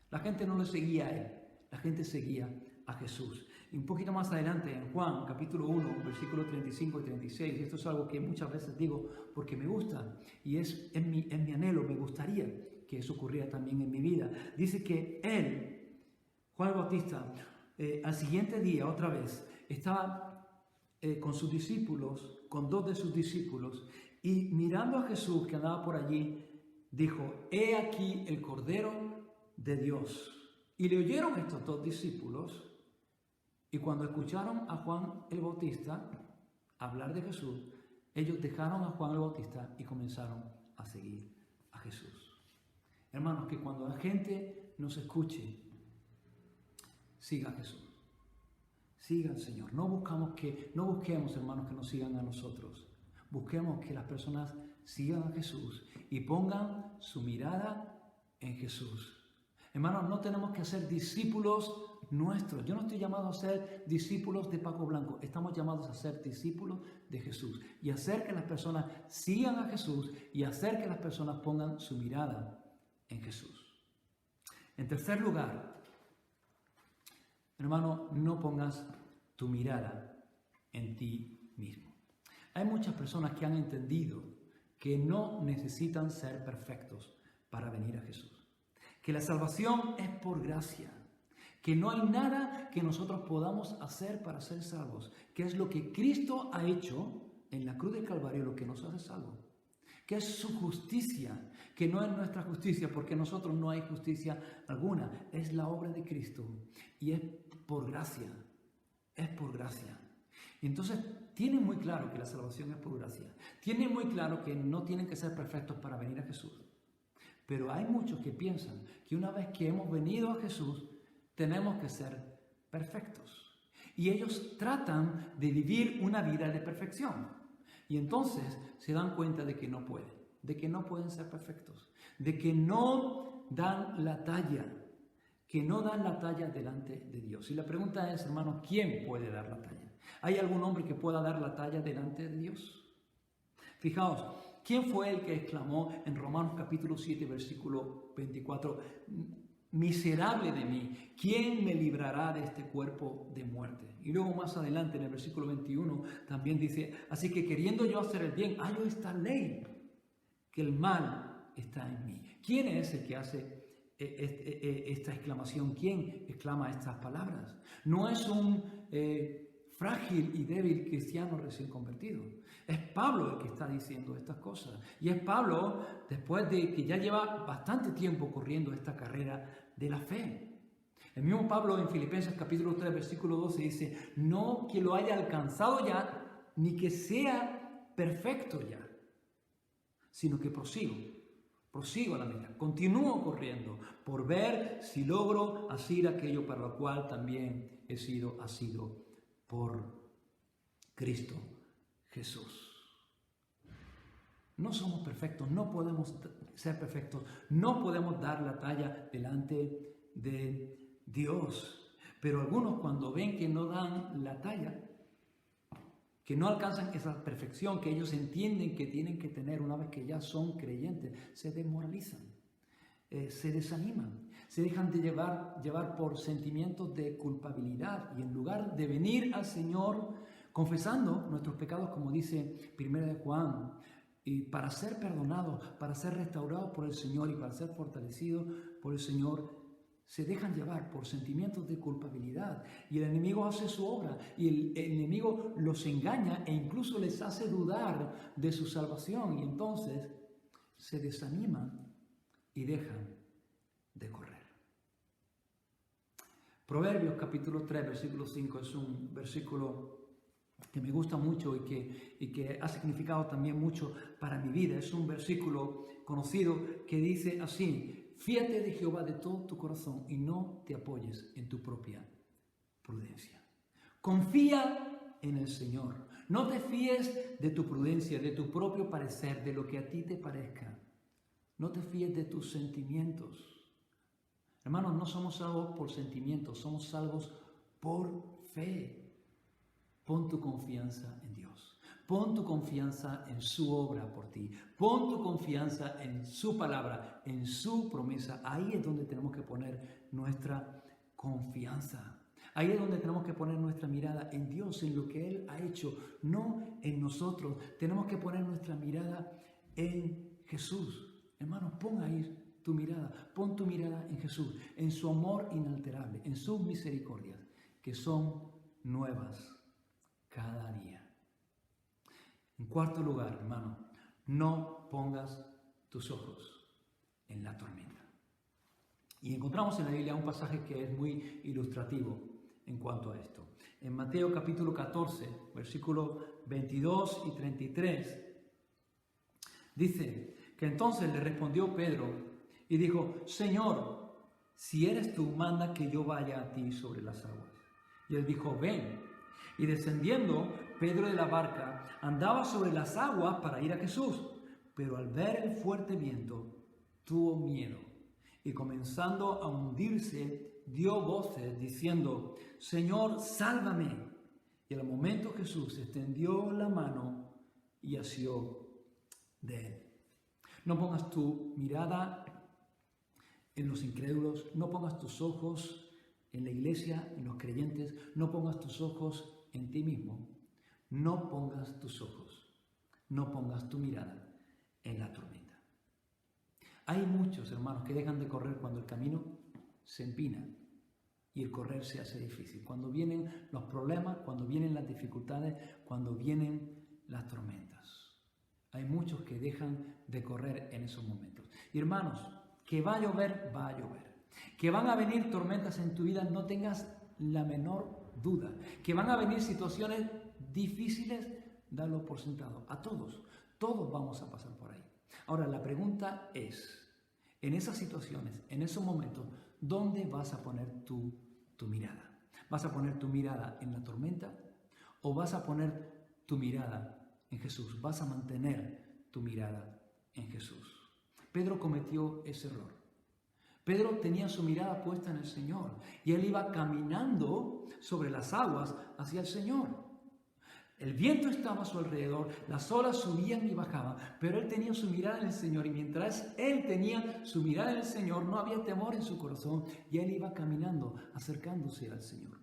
la gente no le seguía a él, la gente seguía a Jesús. Y un poquito más adelante en Juan capítulo 1, versículos 35 y 36, y esto es algo que muchas veces digo porque me gusta y es mi anhelo, me gustaría que eso ocurriera también en mi vida. Dice que él, Juan el Bautista, al siguiente día otra vez estaba con sus discípulos, con dos de sus discípulos, y mirando a Jesús que andaba por allí, dijo, he aquí el Cordero de Dios. Y le oyeron estos dos discípulos, y cuando escucharon a Juan el Bautista hablar de Jesús, ellos dejaron a Juan el Bautista y comenzaron a seguir a Jesús. Hermanos, que cuando la gente nos escuche, siga a Jesús. Siga al Señor. No busquemos, hermanos, que nos sigan a nosotros. Busquemos que las personas sigan a Jesús y pongan su mirada en Jesús. Hermanos, no tenemos que ser discípulos nuestros. Yo no estoy llamado a ser discípulos de Paco Blanco, estamos llamados a ser discípulos de Jesús y hacer que las personas sigan a Jesús y hacer que las personas pongan su mirada en Jesús. En tercer lugar, hermano, no pongas tu mirada en ti mismo. Hay muchas personas que han entendido que no necesitan ser perfectos para venir a Jesús, que la salvación es por gracia, que no hay nada que nosotros podamos hacer para ser salvos, que es lo que Cristo ha hecho en la cruz del Calvario, lo que nos hace salvos, que es su justicia, que no es nuestra justicia, porque en nosotros no hay justicia alguna, es la obra de Cristo y es por gracia, es por gracia. Y entonces tienen muy claro que la salvación es por gracia, tienen muy claro que no tienen que ser perfectos para venir a Jesús. Pero hay muchos que piensan que una vez que hemos venido a Jesús, tenemos que ser perfectos. Y ellos tratan de vivir una vida de perfección. Y entonces se dan cuenta de que no pueden, de que no pueden ser perfectos, de que no dan la talla, delante de Dios. Y la pregunta es, hermano, ¿quién puede dar la talla? ¿Hay algún hombre que pueda dar la talla delante de Dios? Fijaos, ¿quién fue el que exclamó en Romanos capítulo 7, versículo 24, miserable de mí, ¿quién me librará de este cuerpo de muerte? Y luego más adelante en el versículo 21 también dice, así que queriendo yo hacer el bien, hallo esta ley, que el mal está en mí. ¿Quién es el que hace esta exclamación? ¿Quién exclama estas palabras? No es un frágil y débil cristiano recién convertido. Es Pablo el que está diciendo estas cosas. Y es Pablo, después de que ya lleva bastante tiempo corriendo esta carrera de la fe. El mismo Pablo en Filipenses capítulo 3, versículo 12 dice, no que lo haya alcanzado ya, ni que sea perfecto ya, sino que prosigo a la meta, continúo corriendo por ver si logro asir aquello para lo cual también he sido asido por Cristo Jesús. No somos perfectos, no podemos ser perfectos, no podemos dar la talla delante de Dios. Pero algunos cuando ven que no dan la talla, que no alcanzan esa perfección que ellos entienden que tienen que tener una vez que ya son creyentes, se desmoralizan, se desaniman, se dejan de llevar por sentimientos de culpabilidad y en lugar de venir al Señor confesando nuestros pecados, como dice 1 de Juan, y para ser perdonados, para ser restaurados por el Señor y para ser fortalecidos por el Señor, se dejan llevar por sentimientos de culpabilidad y el enemigo hace su obra y el enemigo los engaña e incluso les hace dudar de su salvación y entonces se desaniman y dejan de correr. Proverbios capítulo 3, versículo 5 es un versículo que me gusta mucho y que ha significado también mucho para mi vida. Es un versículo conocido que dice así, fíate de Jehová de todo tu corazón y no te apoyes en tu propia prudencia. Confía en el Señor. No te fíes de tu prudencia, de tu propio parecer, de lo que a ti te parezca. No te fíes de tus sentimientos. Hermanos, no somos salvos por sentimientos, somos salvos por fe. Pon tu confianza en Dios. Pon tu confianza en su obra por ti. Pon tu confianza en su palabra, en su promesa. Ahí es donde tenemos que poner nuestra confianza. Ahí es donde tenemos que poner nuestra mirada en Dios, en lo que Él ha hecho, no en nosotros. Tenemos que poner nuestra mirada en Jesús. Hermanos, pon ahí tu mirada. Pon tu mirada en Jesús, en su amor inalterable, en sus misericordias, que son nuevas cada día. En cuarto lugar, hermano, no pongas tus ojos en la tormenta. Y encontramos en la Biblia un pasaje que es muy ilustrativo en cuanto a esto. En Mateo capítulo 14, versículos 22 y 33, dice que entonces le respondió Pedro y dijo, Señor, si eres tú, manda que yo vaya a ti sobre las aguas. Y él dijo, ven. Y descendiendo, Pedro de la barca andaba sobre las aguas para ir a Jesús, pero al ver el fuerte viento tuvo miedo y comenzando a hundirse dio voces diciendo, Señor, sálvame. Y al momento Jesús extendió la mano y asió de él. No pongas tu mirada en los incrédulos, no pongas tus ojos en la iglesia, en los creyentes, no pongas tus ojos en ti mismo, no pongas tus ojos, no pongas tu mirada en la tormenta. Hay muchos hermanos que dejan de correr cuando el camino se empina y el correr se hace difícil. Cuando vienen los problemas, cuando vienen las dificultades, cuando vienen las tormentas. Hay muchos que dejan de correr en esos momentos. Y hermanos, que va a llover, va a llover. Que van a venir tormentas en tu vida, no tengas la menor duda. Que van a venir situaciones difíciles, dalo por sentado. A todos vamos a pasar por ahí. Ahora, la pregunta es, en esas situaciones, en esos momentos, ¿dónde vas a poner tu mirada? ¿Vas a poner tu mirada en la tormenta o vas a poner tu mirada en Jesús? ¿Vas a mantener tu mirada en Jesús? Pedro cometió ese error. Pedro tenía su mirada puesta en el Señor y él iba caminando sobre las aguas hacia el Señor. El viento estaba a su alrededor, las olas subían y bajaban, pero él tenía su mirada en el Señor y mientras él tenía su mirada en el Señor no había temor en su corazón y él iba caminando, acercándose al Señor.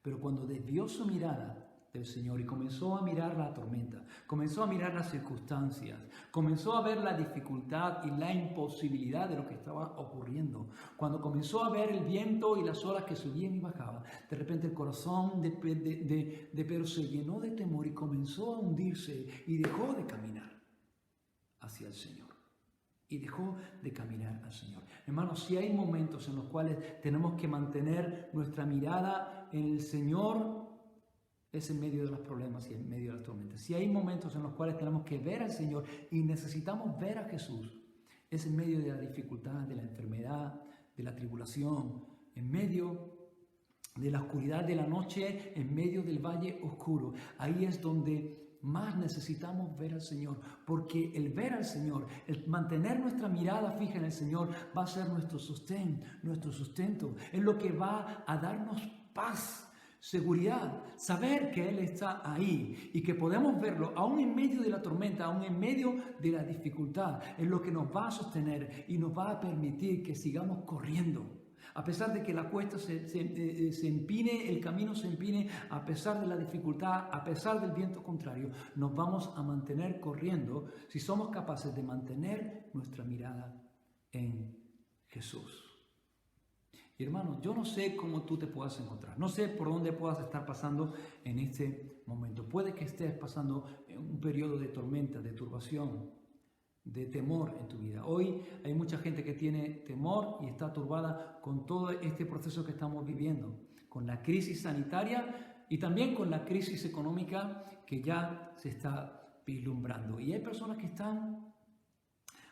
Pero cuando desvió su mirada del Señor y comenzó a mirar la tormenta, comenzó a mirar las circunstancias, comenzó a ver la dificultad y la imposibilidad de lo que estaba ocurriendo. Cuando comenzó a ver el viento y las olas que subían y bajaban, de repente el corazón de Pedro se llenó de temor y comenzó a hundirse y dejó de caminar hacia el Señor. Y dejó de caminar al Señor. Hermanos, si hay momentos en los cuales tenemos que mantener nuestra mirada en el Señor, es en medio de los problemas y en medio de las tormentas. Si hay momentos en los cuales tenemos que ver al Señor y necesitamos ver a Jesús, es en medio de la dificultad, de la enfermedad, de la tribulación, en medio de la oscuridad de la noche, en medio del valle oscuro. Ahí es donde más necesitamos ver al Señor, porque el ver al Señor, el mantener nuestra mirada fija en el Señor va a ser nuestro sustento, es lo que va a darnos paz, seguridad, saber que Él está ahí y que podemos verlo aún en medio de la tormenta, aún en medio de la dificultad, es lo que nos va a sostener y nos va a permitir que sigamos corriendo. A pesar de que la cuesta se empine, el camino se empine, a pesar de la dificultad, a pesar del viento contrario, nos vamos a mantener corriendo si somos capaces de mantener nuestra mirada en Jesús. Y hermano, yo no sé cómo tú te puedas encontrar, no sé por dónde puedas estar pasando en este momento. Puede que estés pasando un periodo de tormenta, de turbación, de temor en tu vida. Hoy hay mucha gente que tiene temor y está turbada con todo este proceso que estamos viviendo, con la crisis sanitaria y también con la crisis económica que ya se está vislumbrando. Y hay personas que están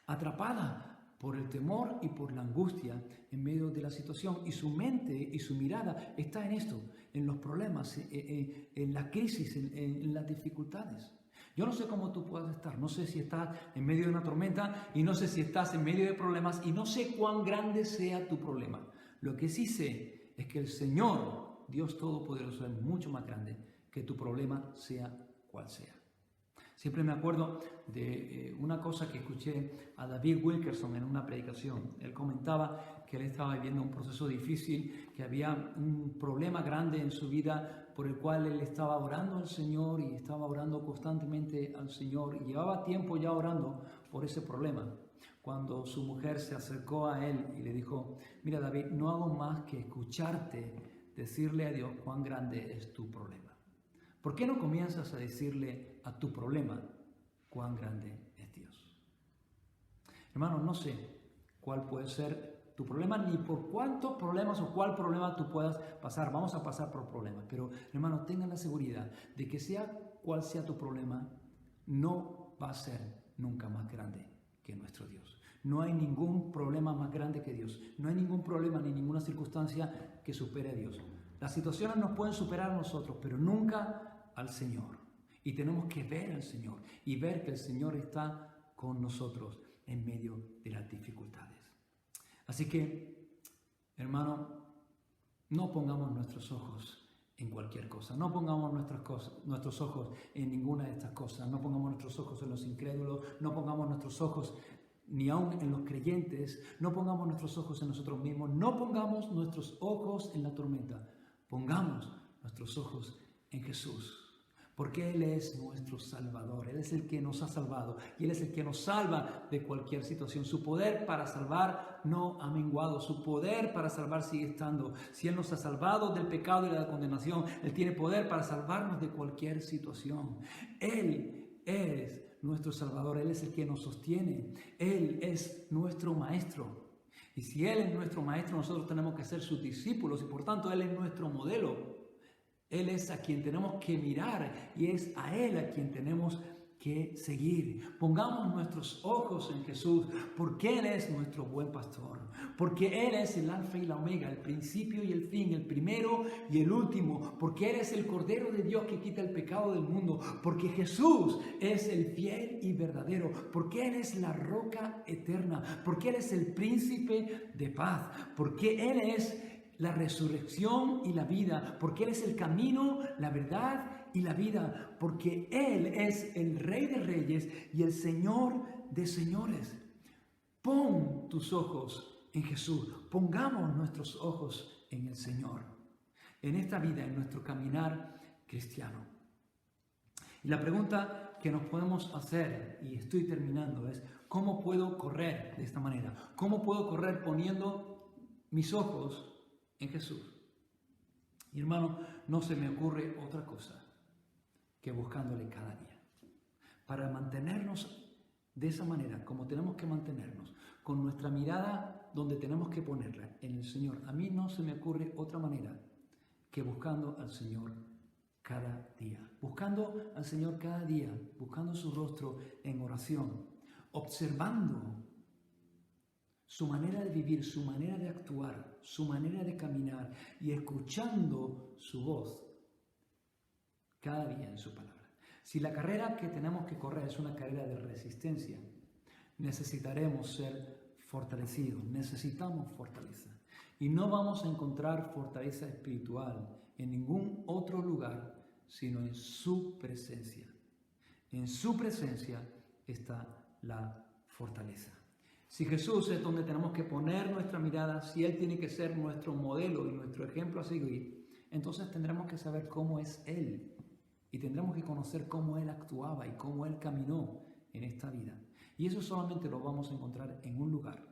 atrapadas por el temor y por la angustia en medio de la situación, y su mente y su mirada está en esto, en los problemas, en la crisis, en las dificultades. Yo no sé cómo tú puedas estar, no sé si estás en medio de una tormenta y no sé si estás en medio de problemas y no sé cuán grande sea tu problema. Lo que sí sé es que el Señor, Dios Todopoderoso, es mucho más grande que tu problema, sea cual sea. Siempre me acuerdo de una cosa que escuché a David Wilkerson en una predicación. Él comentaba que él estaba viviendo un proceso difícil, que había un problema grande en su vida por el cual él estaba orando al Señor y estaba orando constantemente al Señor. Y llevaba tiempo ya orando por ese problema. Cuando su mujer se acercó a él y le dijo, mira David, no hago más que escucharte decirle a Dios cuán grande es tu problema. ¿Por qué no comienzas a decirle a tu problema cuán grande es Dios? Hermano, no sé cuál puede ser tu problema, ni por cuántos problemas o cuál problema tú puedas pasar. Vamos a pasar por problemas, pero hermano, tengan la seguridad de que sea cual sea tu problema, no va a ser nunca más grande que nuestro Dios. No hay ningún problema más grande que Dios. No hay ningún problema ni ninguna circunstancia que supere a Dios. Las situaciones nos pueden superar a nosotros, pero nunca al Señor. Y tenemos que ver al Señor y ver que el Señor está con nosotros en medio de las dificultades. Así que, Hermano, no pongamos nuestros ojos en cualquier cosa. No pongamos nuestros ojos en ninguna de estas cosas. No pongamos nuestros ojos en los incrédulos. No pongamos nuestros ojos ni aun en los creyentes. No pongamos nuestros ojos en nosotros mismos. No pongamos nuestros ojos en la tormenta. Pongamos nuestros ojos en Jesús. Porque Él es nuestro Salvador. Él es el que nos ha salvado. Y Él es el que nos salva de cualquier situación. Su poder para salvar no ha menguado. Su poder para salvar sigue estando. Si Él nos ha salvado del pecado y de la condenación, Él tiene poder para salvarnos de cualquier situación. Él es nuestro Salvador. Él es el que nos sostiene. Él es nuestro Maestro. Y si Él es nuestro Maestro, nosotros tenemos que ser sus discípulos. Y por tanto, Él es nuestro modelo. Él es a quien tenemos que mirar y es a Él a quien tenemos que seguir. Pongamos nuestros ojos en Jesús, porque Él es nuestro buen pastor, porque Él es el alfa y la omega, el principio y el fin, el primero y el último, porque Él es el Cordero de Dios que quita el pecado del mundo, porque Jesús es el fiel y verdadero, porque Él es la roca eterna, porque Él es el príncipe de paz, porque Él es la resurrección y la vida, porque Él es el camino, la verdad y la vida, porque Él es el Rey de Reyes y el Señor de Señores. Pon tus ojos en Jesús, pongamos nuestros ojos en el Señor, en esta vida, en nuestro caminar cristiano. Y la pregunta que nos podemos hacer, y estoy terminando, es ¿cómo puedo correr de esta manera? ¿Cómo puedo correr poniendo mis ojos en Jesús? Y hermano, no se me ocurre otra cosa que buscándole cada día. Para mantenernos de esa manera, como tenemos que mantenernos, con nuestra mirada donde tenemos que ponerla, en el Señor. A mí no se me ocurre otra manera que buscando al Señor cada día. Buscando al Señor cada día, buscando su rostro en oración, observando su manera de vivir, su manera de actuar, su manera de caminar y escuchando su voz cada día en su palabra. Si la carrera que tenemos que correr es una carrera de resistencia, necesitaremos ser fortalecidos, necesitamos fortaleza. Y no vamos a encontrar fortaleza espiritual en ningún otro lugar, sino en su presencia. En su presencia está la fortaleza. Si Jesús es donde tenemos que poner nuestra mirada, si Él tiene que ser nuestro modelo y nuestro ejemplo a seguir, entonces tendremos que saber cómo es Él y tendremos que conocer cómo Él actuaba y cómo Él caminó en esta vida. Y eso solamente lo vamos a encontrar en un lugar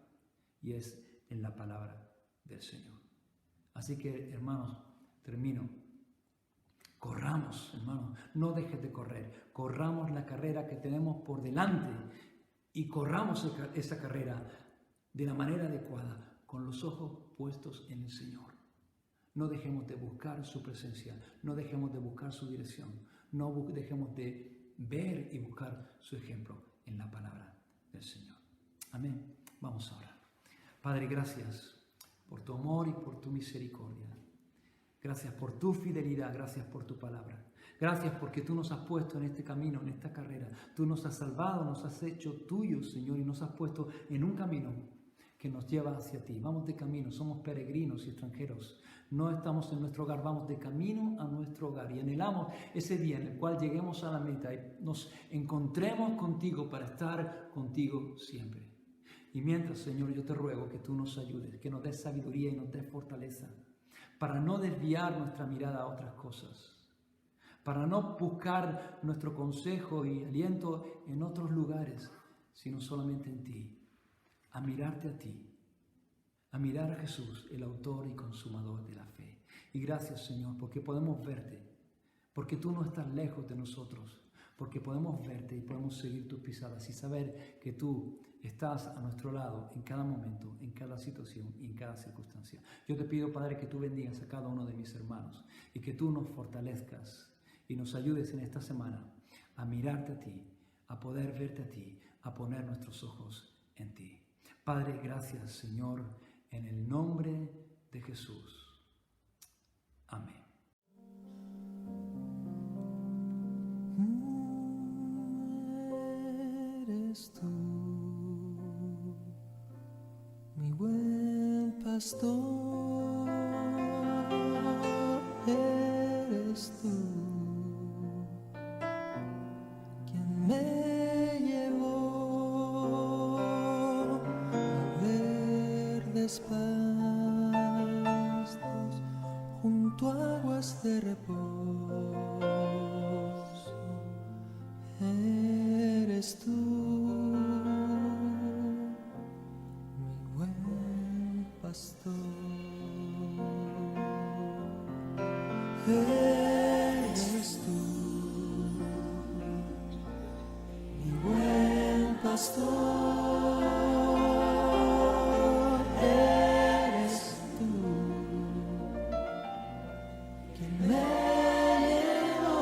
y es en la palabra del Señor. Así que, hermanos, termino. Corramos, hermanos, no dejes de correr. Corramos la carrera que tenemos por delante. Y corramos esa carrera de la manera adecuada, con los ojos puestos en el Señor. No dejemos de buscar su presencia, no dejemos de buscar su dirección, no dejemos de ver y buscar su ejemplo en la palabra del Señor. Amén. Vamos a orar. Padre, gracias por tu amor y por tu misericordia. Gracias por tu fidelidad, gracias por tu palabra. Gracias porque tú nos has puesto en este camino, en esta carrera. Tú nos has salvado, nos has hecho tuyos, Señor, y nos has puesto en un camino que nos lleva hacia ti. Vamos de camino, somos peregrinos y extranjeros. No estamos en nuestro hogar, vamos de camino a nuestro hogar. Y anhelamos ese día en el cual lleguemos a la meta y nos encontremos contigo para estar contigo siempre. Y mientras, Señor, yo te ruego que tú nos ayudes, que nos des sabiduría y nos des fortaleza, para no desviar nuestra mirada a otras cosas, para no buscar nuestro consejo y aliento en otros lugares, sino solamente en ti, a mirarte a ti, a mirar a Jesús, el autor y consumador de la fe. Y gracias, Señor, porque podemos verte, porque tú no estás lejos de nosotros, porque podemos verte y podemos seguir tus pisadas y saber que tú estás a nuestro lado en cada momento, en cada situación y en cada circunstancia. Yo te pido, Padre, que tú bendigas a cada uno de mis hermanos y que tú nos fortalezcas y nos ayudes en esta semana a mirarte a ti, a poder verte a ti, a poner nuestros ojos en ti. Padre, gracias, Señor, en el nombre de Jesús. Amén. Eres tú, mi buen pastor. eres tú quien me llevó a verdes pastos junto a aguas de reposo. Eres tú, mi buen pastor. Eres tú, mi buen pastor. Eres tú quien me llevó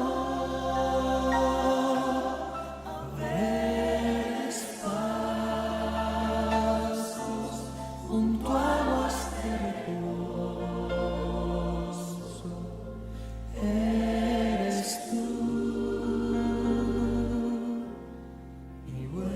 a verdes pastos junto a aguas de reposo. Eres tú, mi buen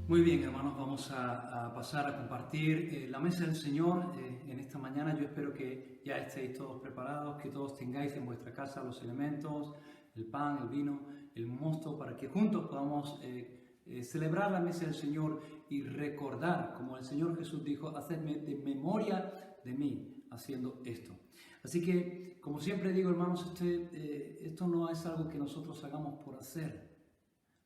Muy bien, hermanos, vamos a pasar a compartir la mesa del Señor en esta mañana. Yo espero que ya estéis todos preparados, que todos tengáis en vuestra casa los elementos, el pan, el vino, el mosto, para que juntos podamos celebrar la mesa del Señor y recordar, como el Señor Jesús dijo, hacedme de memoria de mí haciendo esto. Así que, como siempre digo, hermanos, esto no es algo que nosotros hagamos por hacer.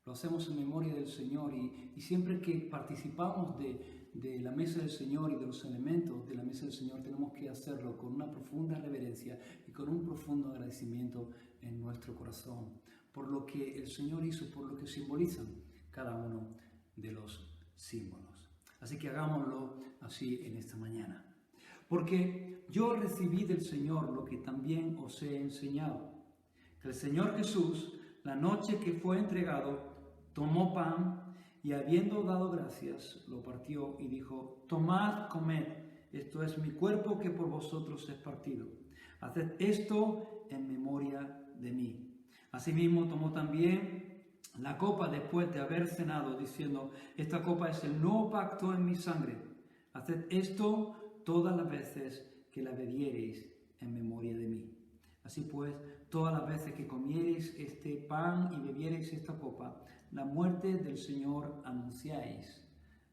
Lo hacemos en memoria del Señor y siempre que participamos de la mesa del Señor y de los elementos de la mesa del Señor tenemos que hacerlo con una profunda reverencia y con un profundo agradecimiento en nuestro corazón por lo que el Señor hizo, por lo que simbolizan cada uno de los símbolos. Así que hagámoslo así en esta mañana. Porque yo recibí del Señor lo que también os he enseñado, que el Señor Jesús, la noche que fue entregado, tomó pan y habiendo dado gracias, lo partió y dijo: tomad, comed, esto es mi cuerpo que por vosotros es partido. Haced esto en memoria de mí. Asimismo tomó también la copa después de haber cenado, diciendo: esta copa es el nuevo pacto en mi sangre. Haced esto todas las veces que la bebiereis en memoria de mí. Así pues, todas las veces que comiereis este pan y bebiereis esta copa, la muerte del Señor anunciáis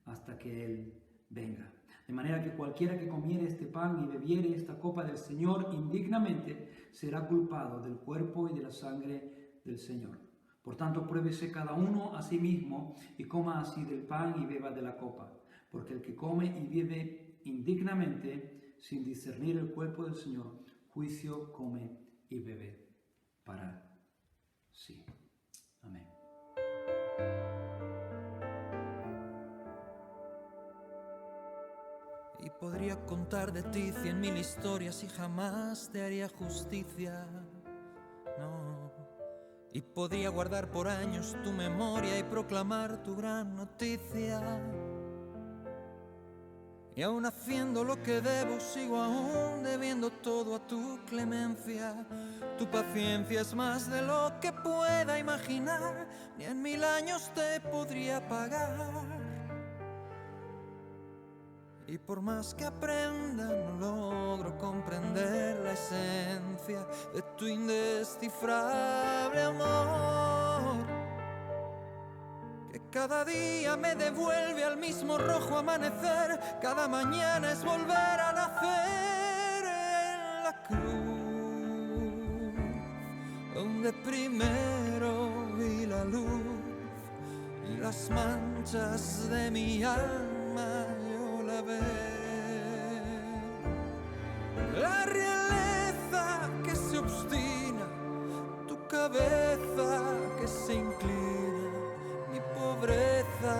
hasta que Él venga. De manera que cualquiera que comiere este pan y bebiere esta copa del Señor indignamente, será culpado del cuerpo y de la sangre del Señor. Por tanto, pruébese cada uno a sí mismo y coma así del pan y beba de la copa. Porque el que come y bebe indignamente, sin discernir el cuerpo del Señor, juicio come y bebe para sí. Amén. Y podría contar de ti 100.000 historias y jamás te haría justicia, no. Y podría guardar por años tu memoria y proclamar tu gran noticia. Y aún haciendo lo que debo, sigo aún debiendo todo a tu clemencia. Tu paciencia es más de lo que pueda imaginar, ni en 1000 años te podría pagar. Y por más que aprenda, no logro comprender la esencia de tu indescifrable amor, que cada día me devuelve al mismo rojo amanecer. Cada mañana es volver a nacer en la cruz, donde primero vi la luz y las manchas de mi alma yo la ve. la realeza que se obstina, tu cabeza que se inclina, mi pobreza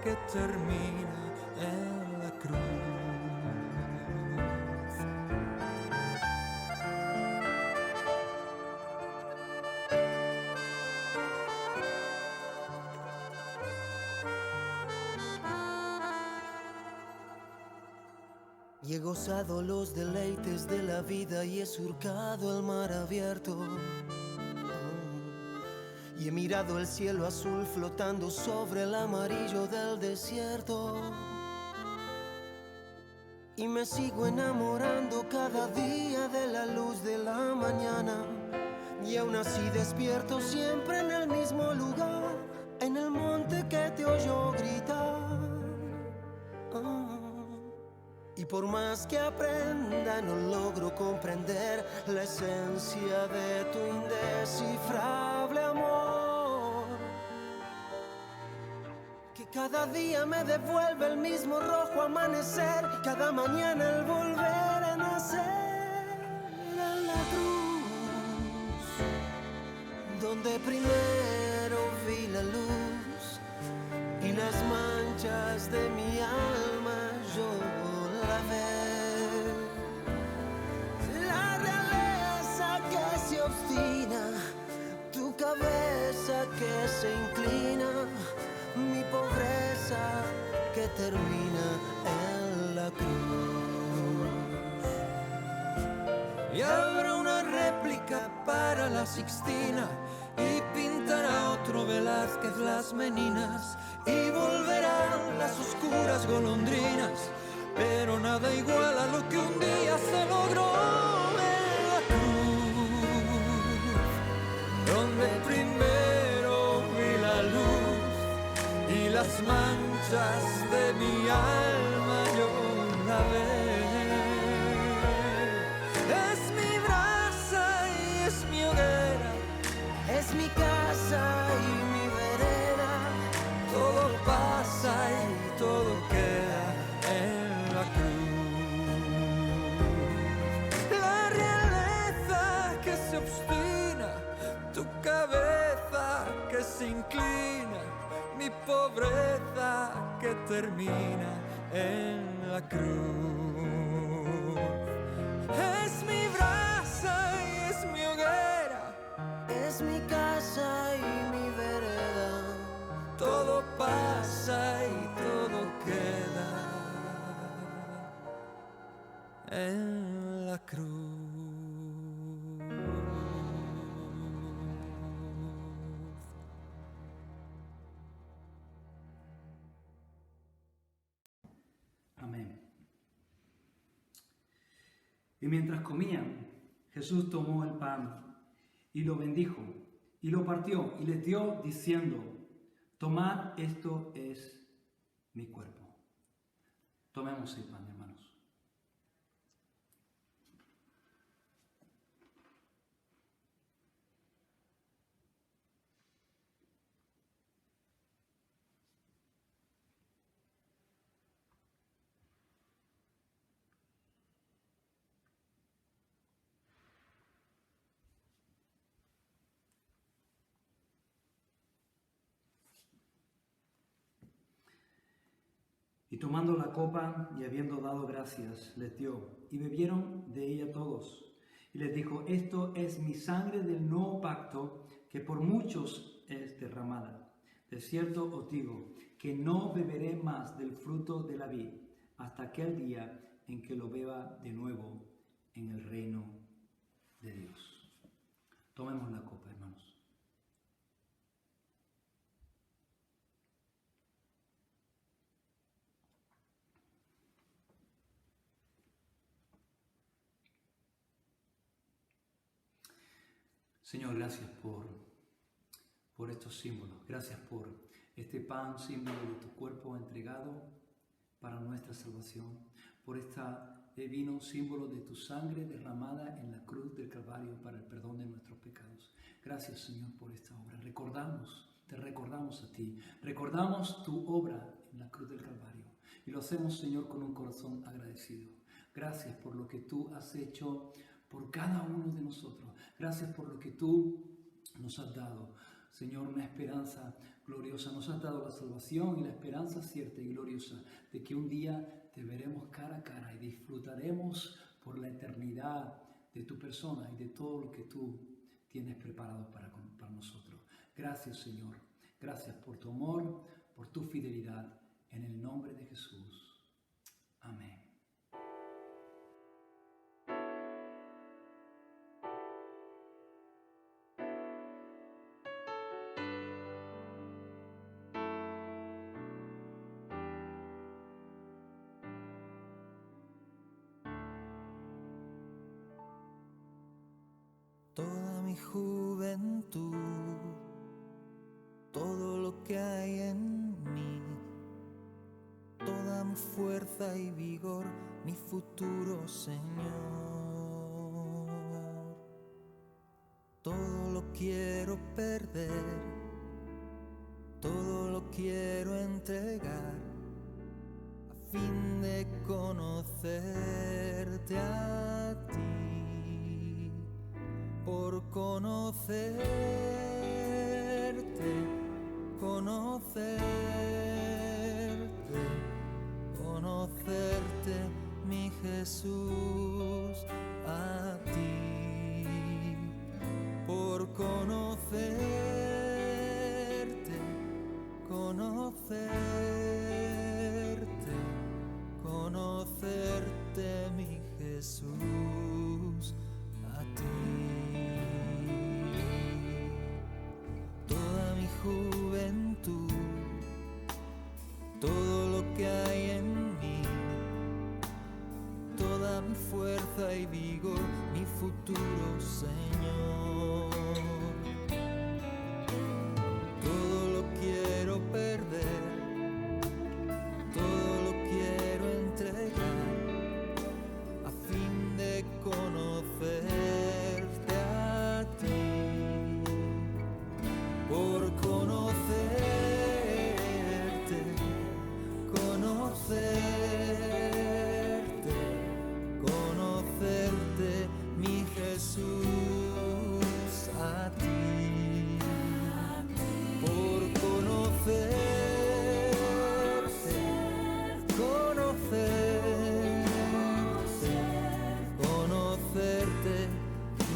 que termina en la cruz. Y he gozado los deleites de la vida y he surcado el mar abierto. Y he mirado el cielo azul flotando sobre el amarillo del desierto. Y me sigo enamorando cada día de la luz de la mañana. Y aún así despierto siempre en el mismo lugar, en el monte que te oyó gritar. Y por más que aprenda no logro comprender la esencia de tu indescifrable amor, que cada día me devuelve el mismo rojo amanecer, cada mañana el volver a nacer en la cruz, donde primero vi la luz y las manchas de mi alma yo la realeza que se obstina, tu cabeza que se inclina, mi pobreza que termina en la cruz. Y habrá una réplica para la Sixtina y pintará otro Velázquez las meninas y volverán las oscuras golondrinas, pero nada igual a lo que un día se logró en la cruz, donde primero vi la luz y las manchas de mi alma yo lavé. Es mi brasa y es mi hoguera, es mi casa y mi vereda, todo pasa y todo queda en la cruz. La realeza que se obstina, tu cabeza que se inclina, mi pobreza que termina en la cruz. Es mi brasa y es mi hoguera, es mi casa y mi vereda, todo pasa y todo queda en la cruz. Amén. Y mientras comían, Jesús tomó el pan y lo bendijo y lo partió y les dio diciendo: tomad, esto es mi cuerpo. Tomemos el pan, hermanos. Y tomando la copa y habiendo dado gracias, les dio, y bebieron de ella todos. Y les dijo: esto es mi sangre del nuevo pacto, que por muchos es derramada. De cierto os digo, que no beberé más del fruto de la vid, hasta aquel día en que lo beba de nuevo en el reino de Dios. Tomemos la copa, hermanos. Señor, gracias por estos símbolos. Gracias por este pan, símbolo de tu cuerpo entregado para nuestra salvación. Por este vino, símbolo de tu sangre derramada en la cruz del Calvario para el perdón de nuestros pecados. Gracias, Señor, por esta obra. Te recordamos a ti. Recordamos tu obra en la cruz del Calvario. Y lo hacemos, Señor, con un corazón agradecido. Gracias por lo que tú has hecho por cada uno de nosotros. Gracias por lo que tú nos has dado. Señor, una esperanza gloriosa. Nos has dado la salvación y la esperanza cierta y gloriosa de que un día te veremos cara a cara y disfrutaremos por la eternidad de tu persona y de todo lo que tú tienes preparado para nosotros. Gracias, Señor. Gracias por tu amor, por tu fidelidad. En el nombre de Jesús. Amén. Toda mi juventud, todo lo que hay en mí, toda mi fuerza y vigor, mi futuro, Señor. Todo lo quiero perder, todo lo quiero entregar, a fin de conocerte a ti. Por conocerte, conocerte, mi Jesús, a ti. Por conocerte, conocerte, mi Jesús, a ti. Toda mi juventud, todo lo que hay en mí, toda mi fuerza y vigor, mi futuro, Señor. Todo lo quiero perder, todo lo quiero entregar, a fin de conocerte a ti. Por conocerte, mi Jesús, a ti. Por conocerte,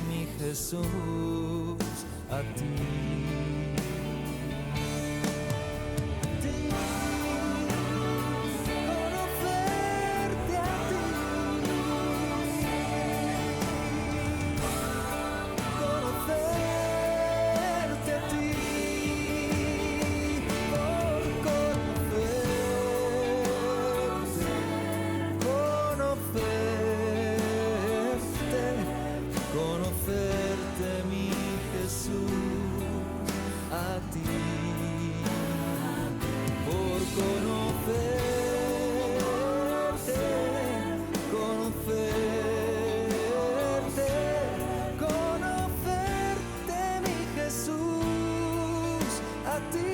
mi Jesús, a ti. Conocerte, mi Jesús, a ti. Por conocerte, mi Jesús, a ti.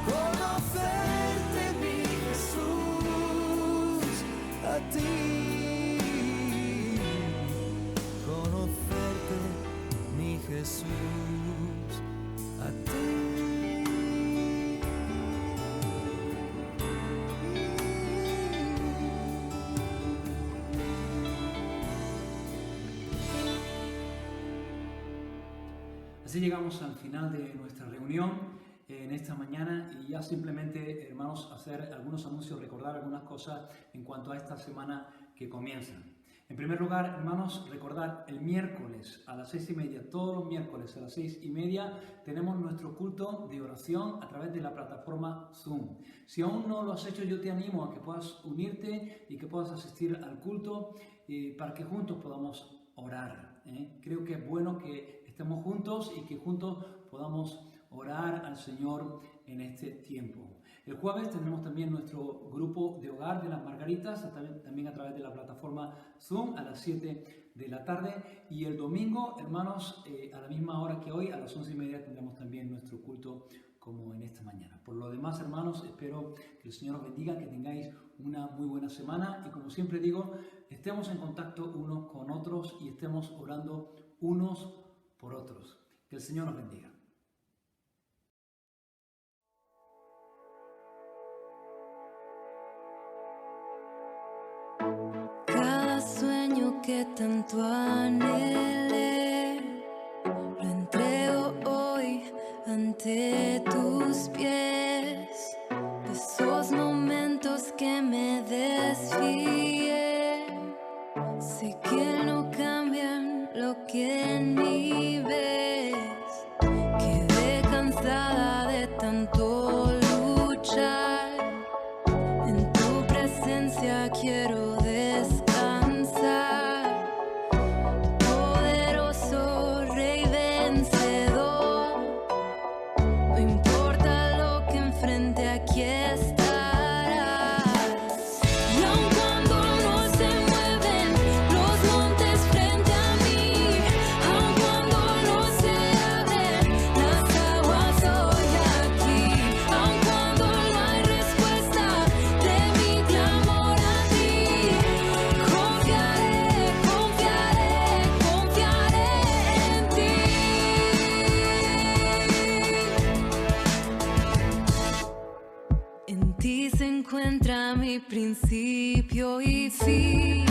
Conocerte, mi Jesús, a ti. Mi Jesús, a ti. Así llegamos al final de nuestra reunión en esta mañana y ya simplemente, hermanos, hacer algunos anuncios, recordar algunas cosas en cuanto a esta semana que comienza. En primer lugar, hermanos, recordar el miércoles a las 6:30, todos los miércoles a las 6:30, tenemos nuestro culto de oración a través de la plataforma Zoom. Si aún no lo has hecho, yo te animo a que puedas unirte y que puedas asistir al culto para que juntos podamos orar. Creo que es bueno que estemos juntos y que juntos podamos orar al Señor en este tiempo. El jueves tendremos también nuestro grupo de hogar de las Margaritas, también a través de la plataforma Zoom a las 7 de la tarde. Y el domingo, hermanos, a la misma hora que hoy, a las 11:30, tendremos también nuestro culto como en esta mañana. Por lo demás, hermanos, espero que el Señor os bendiga, que tengáis una muy buena semana y, como siempre digo, estemos en contacto unos con otros y estemos orando unos por otros. Que el Señor nos bendiga. Cada sueño que tanto anhelé, lo entrego hoy ante tus pies. De esos momentos que me desfié, sé que no cambian lo que ni ves. Quedé cansada de tanto luchar, en tu presencia quiero descansar. Poderoso Rey vencedor, no importa lo que enfrente, aquí estarás. Y aun cuando no se mueven los montes frente a mí, aun cuando no se abren las aguas, hoy aquí, aun cuando no hay respuesta de mi clamor a ti, confiaré, confiaré, confiaré en ti. En ti se encuentra mi principio y fin.